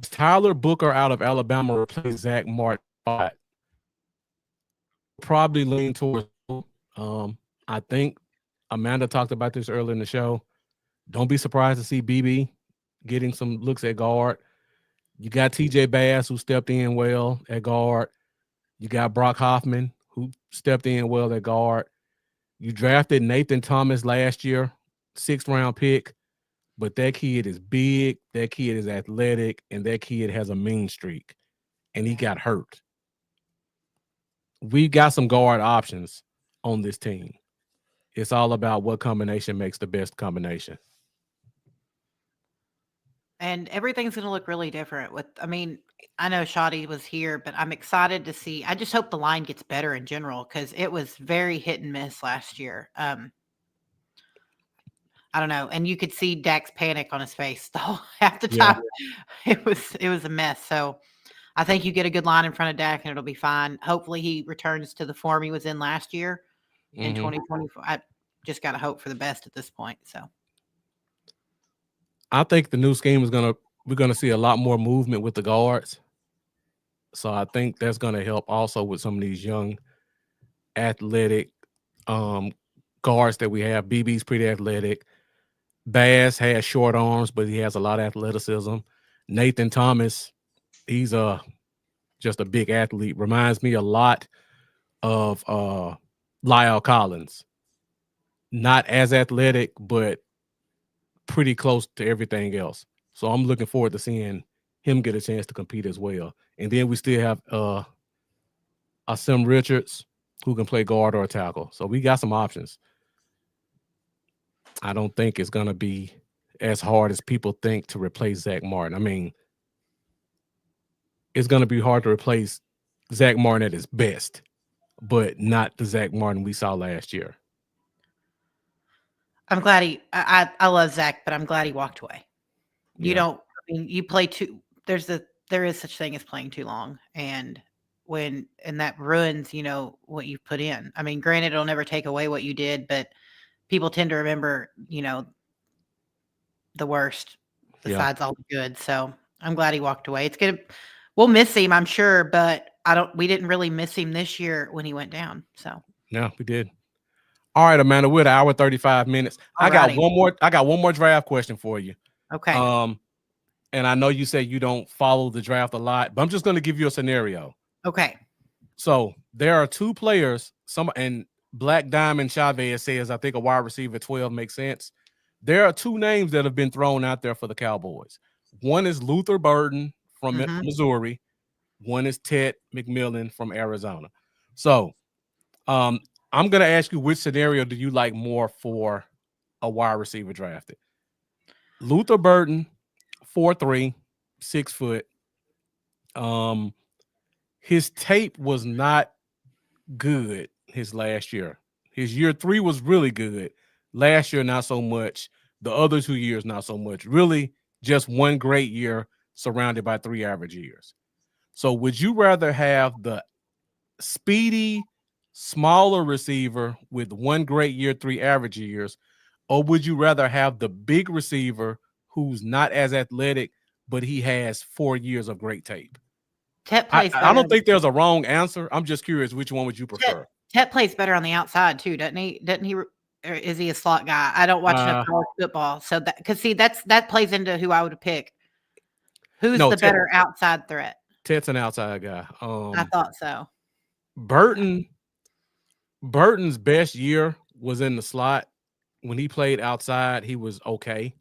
Tyler Booker out of Alabama replaced Zach Martin. Probably lean towards. I think Amanda talked about this earlier in the show. Don't be surprised to see BB getting some looks at guard. You got TJ Bass, who stepped in well at guard. You got Brock Hoffman, who stepped in well at guard. You drafted Nathan Thomas last year, 6th round pick, but that kid is big, that kid is athletic, and that kid has a mean streak, and he got hurt. We've got some guard options on this team. It's all about what combination makes the best combination. And everything's going to look really different I know Shoddy was here, but I'm excited to see. I just hope the line gets better in general because it was very hit and miss last year. I don't know. And you could see Dak's panic on his face the whole half the time. Yeah. It was a mess. So I think you get a good line in front of Dak and it'll be fine. Hopefully he returns to the form he was in last year in 2024. I just got to hope for the best at this point. So I think the new scheme we're gonna see a lot more movement with the guards. So I think that's gonna help also with some of these young athletic guards that we have. BB's pretty athletic. Bass has short arms, but he has a lot of athleticism. Nathan Thomas, he's just a big athlete. Reminds me a lot of Lyle Collins. Not as athletic, but pretty close to everything else. So I'm looking forward to seeing him get a chance to compete as well. And then we still have Asim Richards, who can play guard or tackle. So we got some options. I don't think it's going to be as hard as people think to replace Zach Martin. I mean, it's going to be hard to replace Zach Martin at his best, but not the Zach Martin we saw last year. I'm glad I love Zach, but I'm glad he walked away. You play too, there is such thing as playing too long. And that ruins, what you've put in. I mean, granted, it'll never take away what you did, but people tend to remember, the worst besides all the good. So I'm glad he walked away. We'll miss him, I'm sure, but we didn't really miss him this year when he went down. So yeah, we did. All right, Amanda, we're at an hour 35 minutes. I got one more draft question for you. Okay. And I know you say you don't follow the draft a lot, but I'm just going to give you a scenario. Okay. So there are 2 players, and Black Diamond Chavez says, I think a wide receiver 12 makes sense. There are 2 names that have been thrown out there for the Cowboys. One is Luther Burden from Missouri. One is Ted McMillan from Arizona. So I'm going to ask you, which scenario do you like more for a wide receiver drafted? Luther Burden, 4'3", 6 foot. His tape was not good his last year. His year 3 was really good. Last year, not so much. The other 2 years, not so much. Really, just one great year surrounded by 3 average years. So would you rather have the speedy, smaller receiver with 1 great year, 3 average years, or would you rather have the big receiver who's not as athletic, but he has 4 years of great tape? I don't think there's a wrong answer. I'm just curious, which one would you prefer? Tet plays better on the outside too, doesn't he? Or is he a slot guy? I don't watch enough college football, so that plays into who I would pick. Who's the better outside threat? Ted's an outside guy. I thought so. Burton's best year was in the slot. When he played outside, he was okay.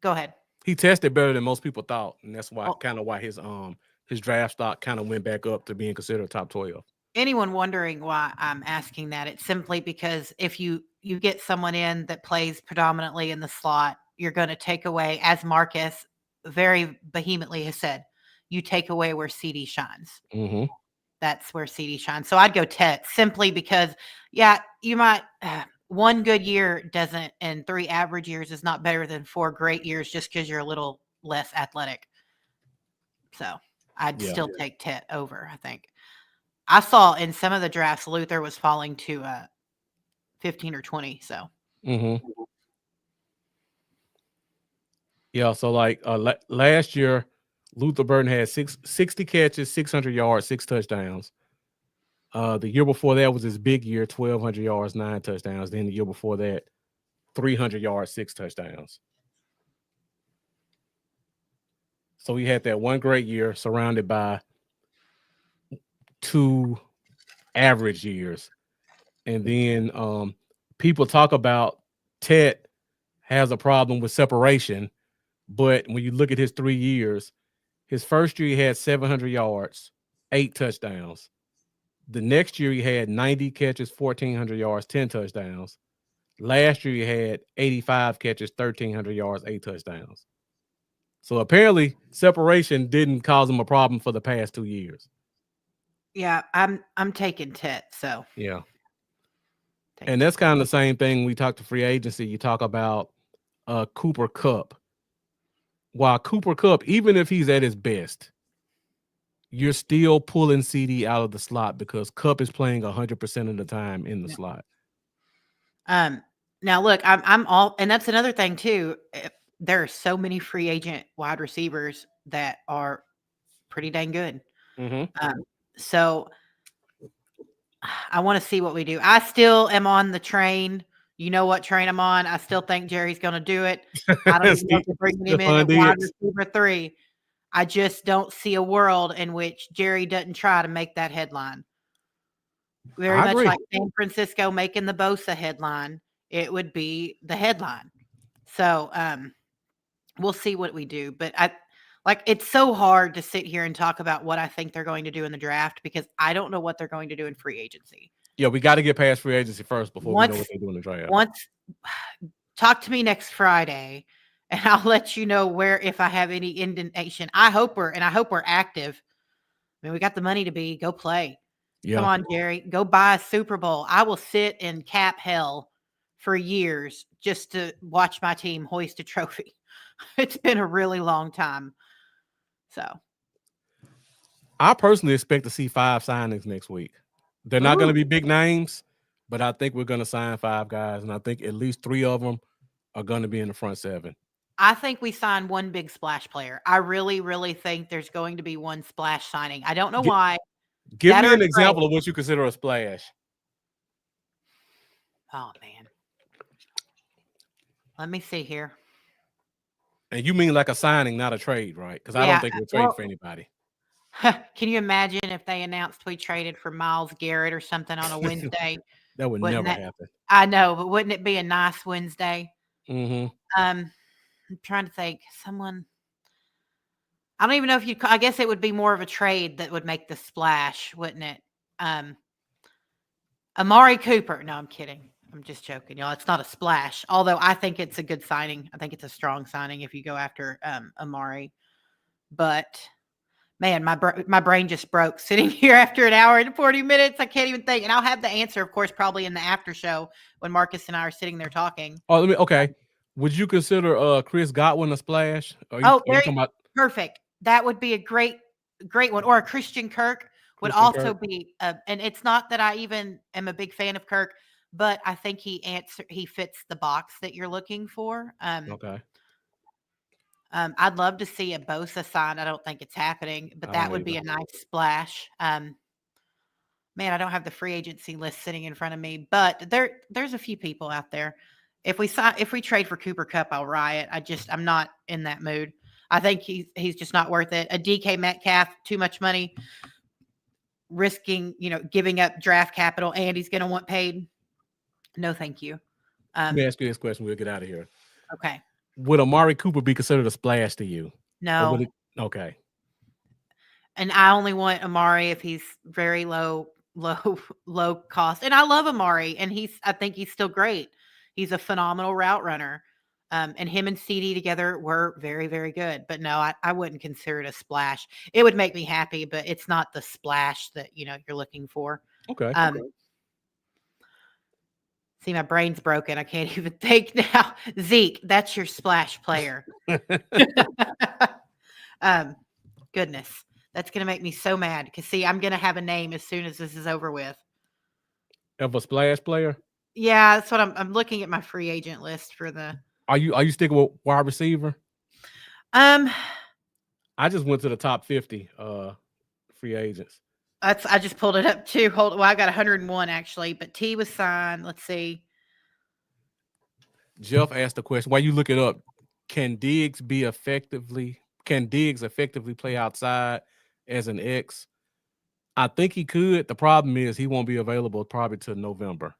Go ahead. He tested better than most people thought, and that's why his his draft stock kind of went back up to being considered top 12. Anyone wondering why I'm asking that, it's simply because if you get someone in that plays predominantly in the slot, you're going to take away, as Marcus very vehemently has said, you take away where CD shines. Mm-hmm. That's where CD shines. So I'd go Tet simply because, yeah, you might one good year doesn't, and 3 average years is not better than 4 great years just because you're a little less athletic. So I'd still take Tet over, I think. I saw in some of the drafts, Luther was falling to 15 or 20. So, yeah. So like last year, Luther Burton had 60 catches, 600 yards, 6 touchdowns. The year before that was his big year, 1,200 yards, 9 touchdowns. Then the year before that, 300 yards, 6 touchdowns. So he had that one great year surrounded by 2 average years. And then people talk about Tet has a problem with separation, but when you look at his 3 years, his first year he had 700 yards, 8 touchdowns. The next year he had 90 catches, 1,400 yards, 10 touchdowns. Last year he had 85 catches, 1,300 yards, 8 touchdowns. So apparently separation didn't cause him a problem for the past 2 years. Yeah, I'm taking Tet. So yeah. And that's kind of the same thing. We talk to free agency. You talk about Cooper Kupp. While Cooper Kupp, even if he's at his best, you're still pulling CD out of the slot because Kupp is playing 100% of the time in the slot. Now look, I'm all, and that's another thing too. There are so many free agent wide receivers that are pretty dang good. So I want to see what we do. I still am on the train. You know what train I'm on. I still think Jerry's going to do it. I don't even know if they're bringing him in at wide receiver 3. I just don't see a world in which Jerry doesn't try to make that headline. Very much like San Francisco making the Bosa headline. It would be the headline. So we'll see what we do. But it's so hard to sit here and talk about what I think they're going to do in the draft because I don't know what they're going to do in free agency. Yeah, we got to get past free agency first before we know what they do in the draft. Talk to me next Friday, and I'll let you know if I have any indentation. I hope we're active. I mean, we got the money to go play. Yeah. Come on, Jerry, go buy a Super Bowl. I will sit in cap hell for years just to watch my team hoist a trophy. It's been a really long time. So I personally expect to see 5 signings next week. They're not going to be big names, but I think we're going to sign 5 guys, and I think at least 3 of them are going to be in the front 7. I think we sign one big splash player. I really, really think there's going to be one splash signing. I don't know why. Give me an example of what you consider a splash. Oh, man. Let me see here. And you mean like a signing, not a trade, right? Because I don't think we'll trade for anybody. Can you imagine if they announced we traded for Myles Garrett or something on a Wednesday? That would never happen. I know, but wouldn't it be a nice Wednesday? Mm-hmm. I'm trying to think. Someone. I don't even know if I guess it would be more of a trade that would make the splash, wouldn't it? Amari Cooper. No, I'm kidding. I'm just joking, y'all. It's not a splash, although I think it's a good signing. I think it's a strong signing if you go after Amari. But man, my brain just broke sitting here after an hour and 40 minutes. I can't even think. And I'll have the answer, of course, probably in the after show when Marcus and I are sitting there talking. Oh, okay. Would you consider Chris Godwin a splash? Perfect. That would be a great one. Or a Christian Kirk would also be. And it's not that I even am a big fan of Kirk, but I think he fits the box that you're looking for. Okay. I'd love to see a Bosa sign. I don't think it's happening, but that would be a nice splash. Man, I don't have the free agency list sitting in front of me, but there's a few people out there. If we trade for Cooper Kupp, I'll riot. I'm not in that mood. I think he's just not worth it. A DK Metcalf, too much money, risking, giving up draft capital, and he's going to want paid. No, thank you. Let me ask you this question. We'll get out of here. Okay. Would Amari Cooper be considered a splash to you? No. Okay. And I only want Amari if he's very low cost. And I love Amari, and I think he's still great. He's a phenomenal route runner. And him and CD together were very, very good. But no, I wouldn't consider it a splash. It would make me happy, but it's not the splash that you're looking for. Okay. See, my brain's broken. I can't even think now. Zeke, that's your splash player. Goodness, that's gonna make me so mad because see, I'm gonna have a name as soon as this is over with. Of a splash player? Yeah, that's what I'm looking at my free agent list for the. Are you sticking with wide receiver? Um, I just went to the top 50 free agents. I just pulled it up too. Well, I got 101 actually, but T was signed. Let's see. Jeff asked the question, while you look it up, can Diggs effectively play outside as an X? I think he could. The problem is he won't be available probably till November.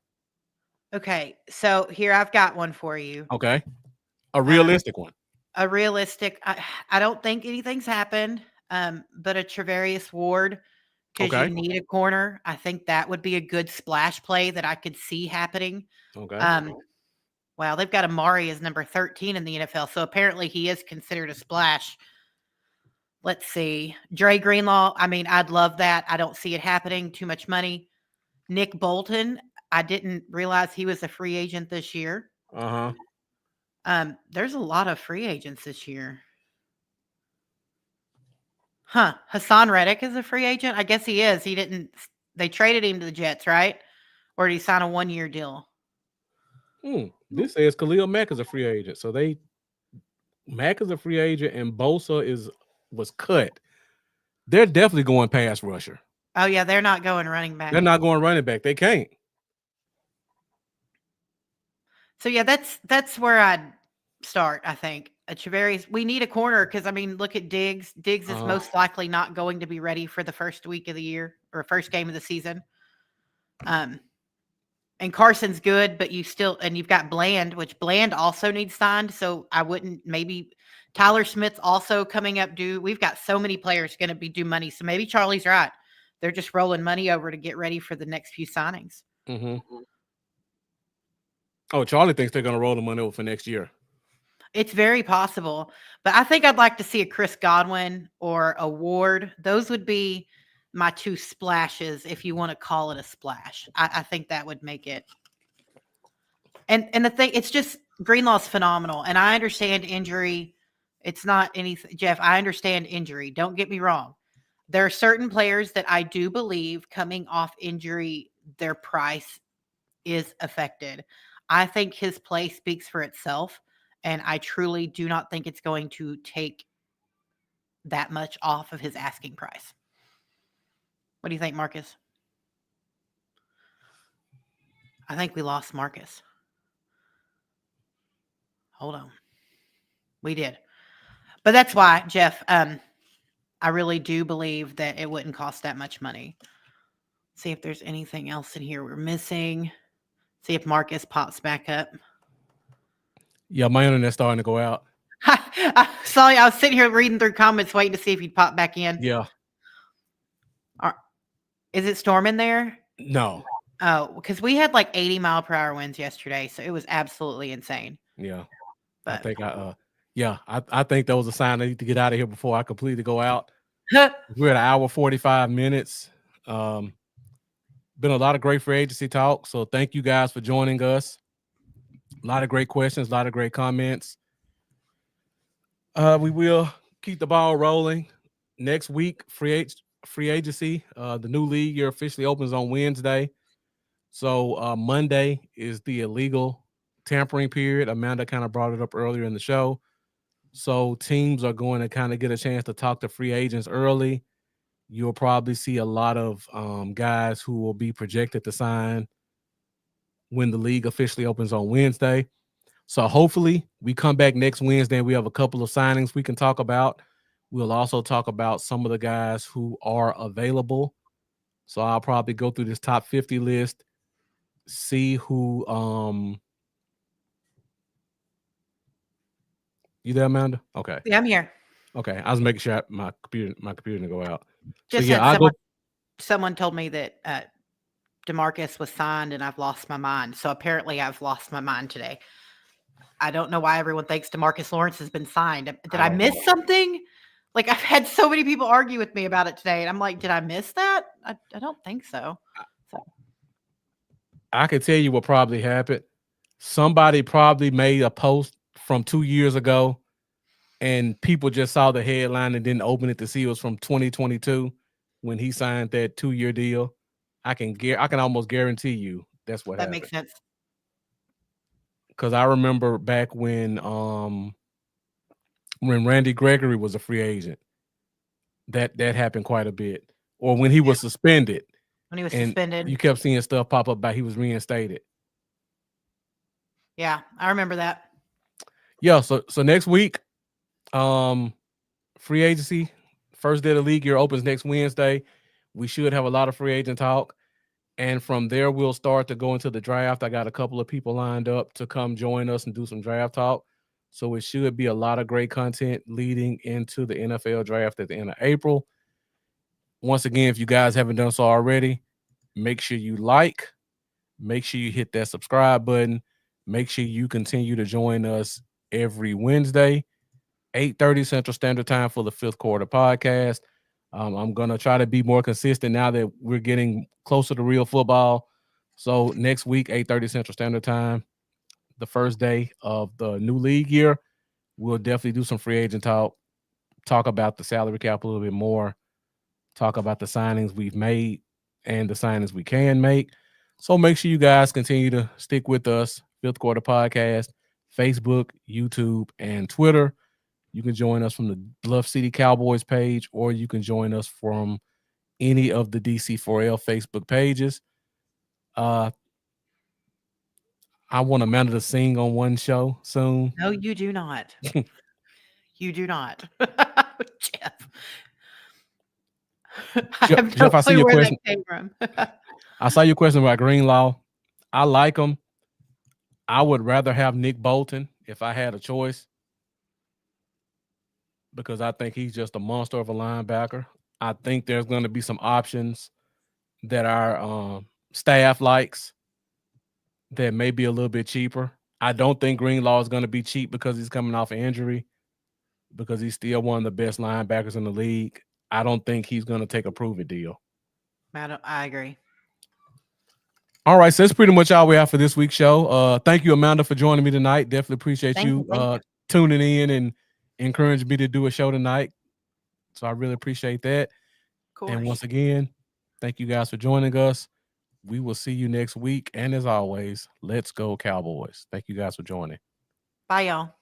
Okay, so here I've got one for you. Okay. A realistic one. A realistic. I don't think anything's happened. But a Trevarius Ward, because Okay. you need a corner. I think that would be a good splash play that I could see happening. Okay. Wow, they've got Amari as number 13 in the NFL, so apparently he is considered a splash. Let's see. Dre Greenlaw, I mean, I'd love that. I don't see it happening. Too much money. Nick Bolton, I didn't realize he was a free agent this year. There's a lot of free agents this year. Huh. Hassan Reddick is a free agent? I guess he is. They traded him to the Jets, right? Or did he sign a 1-year deal? This says Khalil Mack is a free agent. So Mack is a free agent and Bosa was cut. They're definitely going pass rusher. Oh yeah, they're not going running back. They're not going running back. They can't. So yeah, that's where I'd start. I think Trevarius. We need a corner because I mean, look at Diggs. Diggs is most likely not going to be ready for the first week of the year or first game of the season. And Carson's good, but you've got Bland, which Bland also needs signed. So I wouldn't maybe Tyler Smith's also coming up due. We've got so many players going to be due money. So maybe Charlie's right. They're just rolling money over to get ready for the next few signings. Mm-hmm. Oh, Charlie thinks they're going to roll the money over for next year. It's very possible. But I think I'd like to see a Chris Godwin or a Ward. Those would be my two splashes, if you want to call it a splash. I think that would make it. And the thing, it's just Greenlaw's phenomenal. And I understand injury. It's not anything, Jeff. I understand injury. Don't get me wrong. There are certain players that I do believe coming off injury, their price is affected. I think his play speaks for itself. And I truly do not think it's going to take that much off of his asking price. What do you think, Marcus? I think we lost Marcus. Hold on. We did. But that's why, Jeff, I really do believe that it wouldn't cost that much money. See if there's anything else in here we're missing. See if Marcus pops back up. Yeah, my internet's starting to go out. I saw you. I was sitting here reading through comments, waiting to see if he'd pop back in. Yeah. Is it storming there? No. Oh, because we had like 80-mile-per-hour winds yesterday, so it was absolutely insane. Yeah. But I think I think that was a sign I need to get out of here before I completely go out. We're at 1 hour 45 minutes. Been a lot of great free agency talk. So thank you guys for joining us. A lot of great questions, a lot of great comments. We will keep the ball rolling. Next week, free agency. The new league year officially opens on Wednesday. So Monday is the illegal tampering period. Amanda kind of brought it up earlier in the show. So teams are going to kind of get a chance to talk to free agents early. You'll probably see a lot of guys who will be projected to sign when the league officially opens on Wednesday. So hopefully we come back next Wednesday and we have a couple of signings we can talk about. We'll also talk about some of the guys who are available. So I'll probably go through this top 50 list, see who you there, Amanda? Okay. Yeah, I'm here. Okay. I was making sure my computer didn't go out. So Just yeah, had I go. someone told me that DeMarcus was signed, and I've lost my mind. So apparently, I've lost my mind today. I don't know why everyone thinks DeMarcus Lawrence has been signed. Did I don't miss know. something? Like, I've had so many people argue with me about it today, and I'm like, did I miss that? I don't think so. So I can tell you what probably happened. Somebody probably made a post from 2 years ago, and people just saw the headline and didn't open it to see it was from 2022 when he signed that 2-year deal. I can almost guarantee you that's what that makes happened. sense. Because I remember back when Randy Gregory was a free agent, that happened quite a bit. Or when he was suspended, When he was and suspended. you kept seeing stuff pop up about he was reinstated. Yeah, I remember that. Yeah, so next week, free agency, first day of the league year opens next Wednesday. We should have a lot of free agent talk. And from there, we'll start to go into the draft. I got a couple of people lined up to come join us and do some draft talk. So it should be a lot of great content leading into the NFL draft at the end of April. Once again, if you guys haven't done so already, make sure you like, make sure you hit that subscribe button. Make sure you continue to join us every Wednesday, 8:30 Central Standard Time for the Fifth Quarter podcast. I'm going to try to be more consistent now that we're getting closer to real football. So next week, 8:30 Central Standard Time, the first day of the new league year, we'll definitely do some free agent talk about the salary cap a little bit more, talk about the signings we've made and the signings we can make. So make sure you guys continue to stick with us, Fifth Quarter Podcast, Facebook, YouTube, and Twitter. You can join us from the Bluff City Cowboys page, or you can join us from any of the DC4L Facebook pages. I want Amanda to sing on one show soon. No, you do not. You do not. Jeff. I have no Jeff, I see clue your where that question. came from. I saw your question about Greenlaw. I like him. I would rather have Nick Bolton if I had a choice, because I think he's just a monster of a linebacker. I think there's going to be some options that our staff likes that may be a little bit cheaper. I don't think Greenlaw is going to be cheap because he's coming off an injury, because he's still one of the best linebackers in the league. I don't think he's going to take a prove-it deal. I agree. All right, so that's pretty much all we have for this week's show. Thank you, Amanda, for joining me tonight. Definitely appreciate Thank you you. tuning in and encouraging me to do a show tonight. So I really appreciate that. Of course. And once again, thank you guys for joining us. We will see you next week. And as always, let's go Cowboys. Thank you guys for joining. Bye, y'all.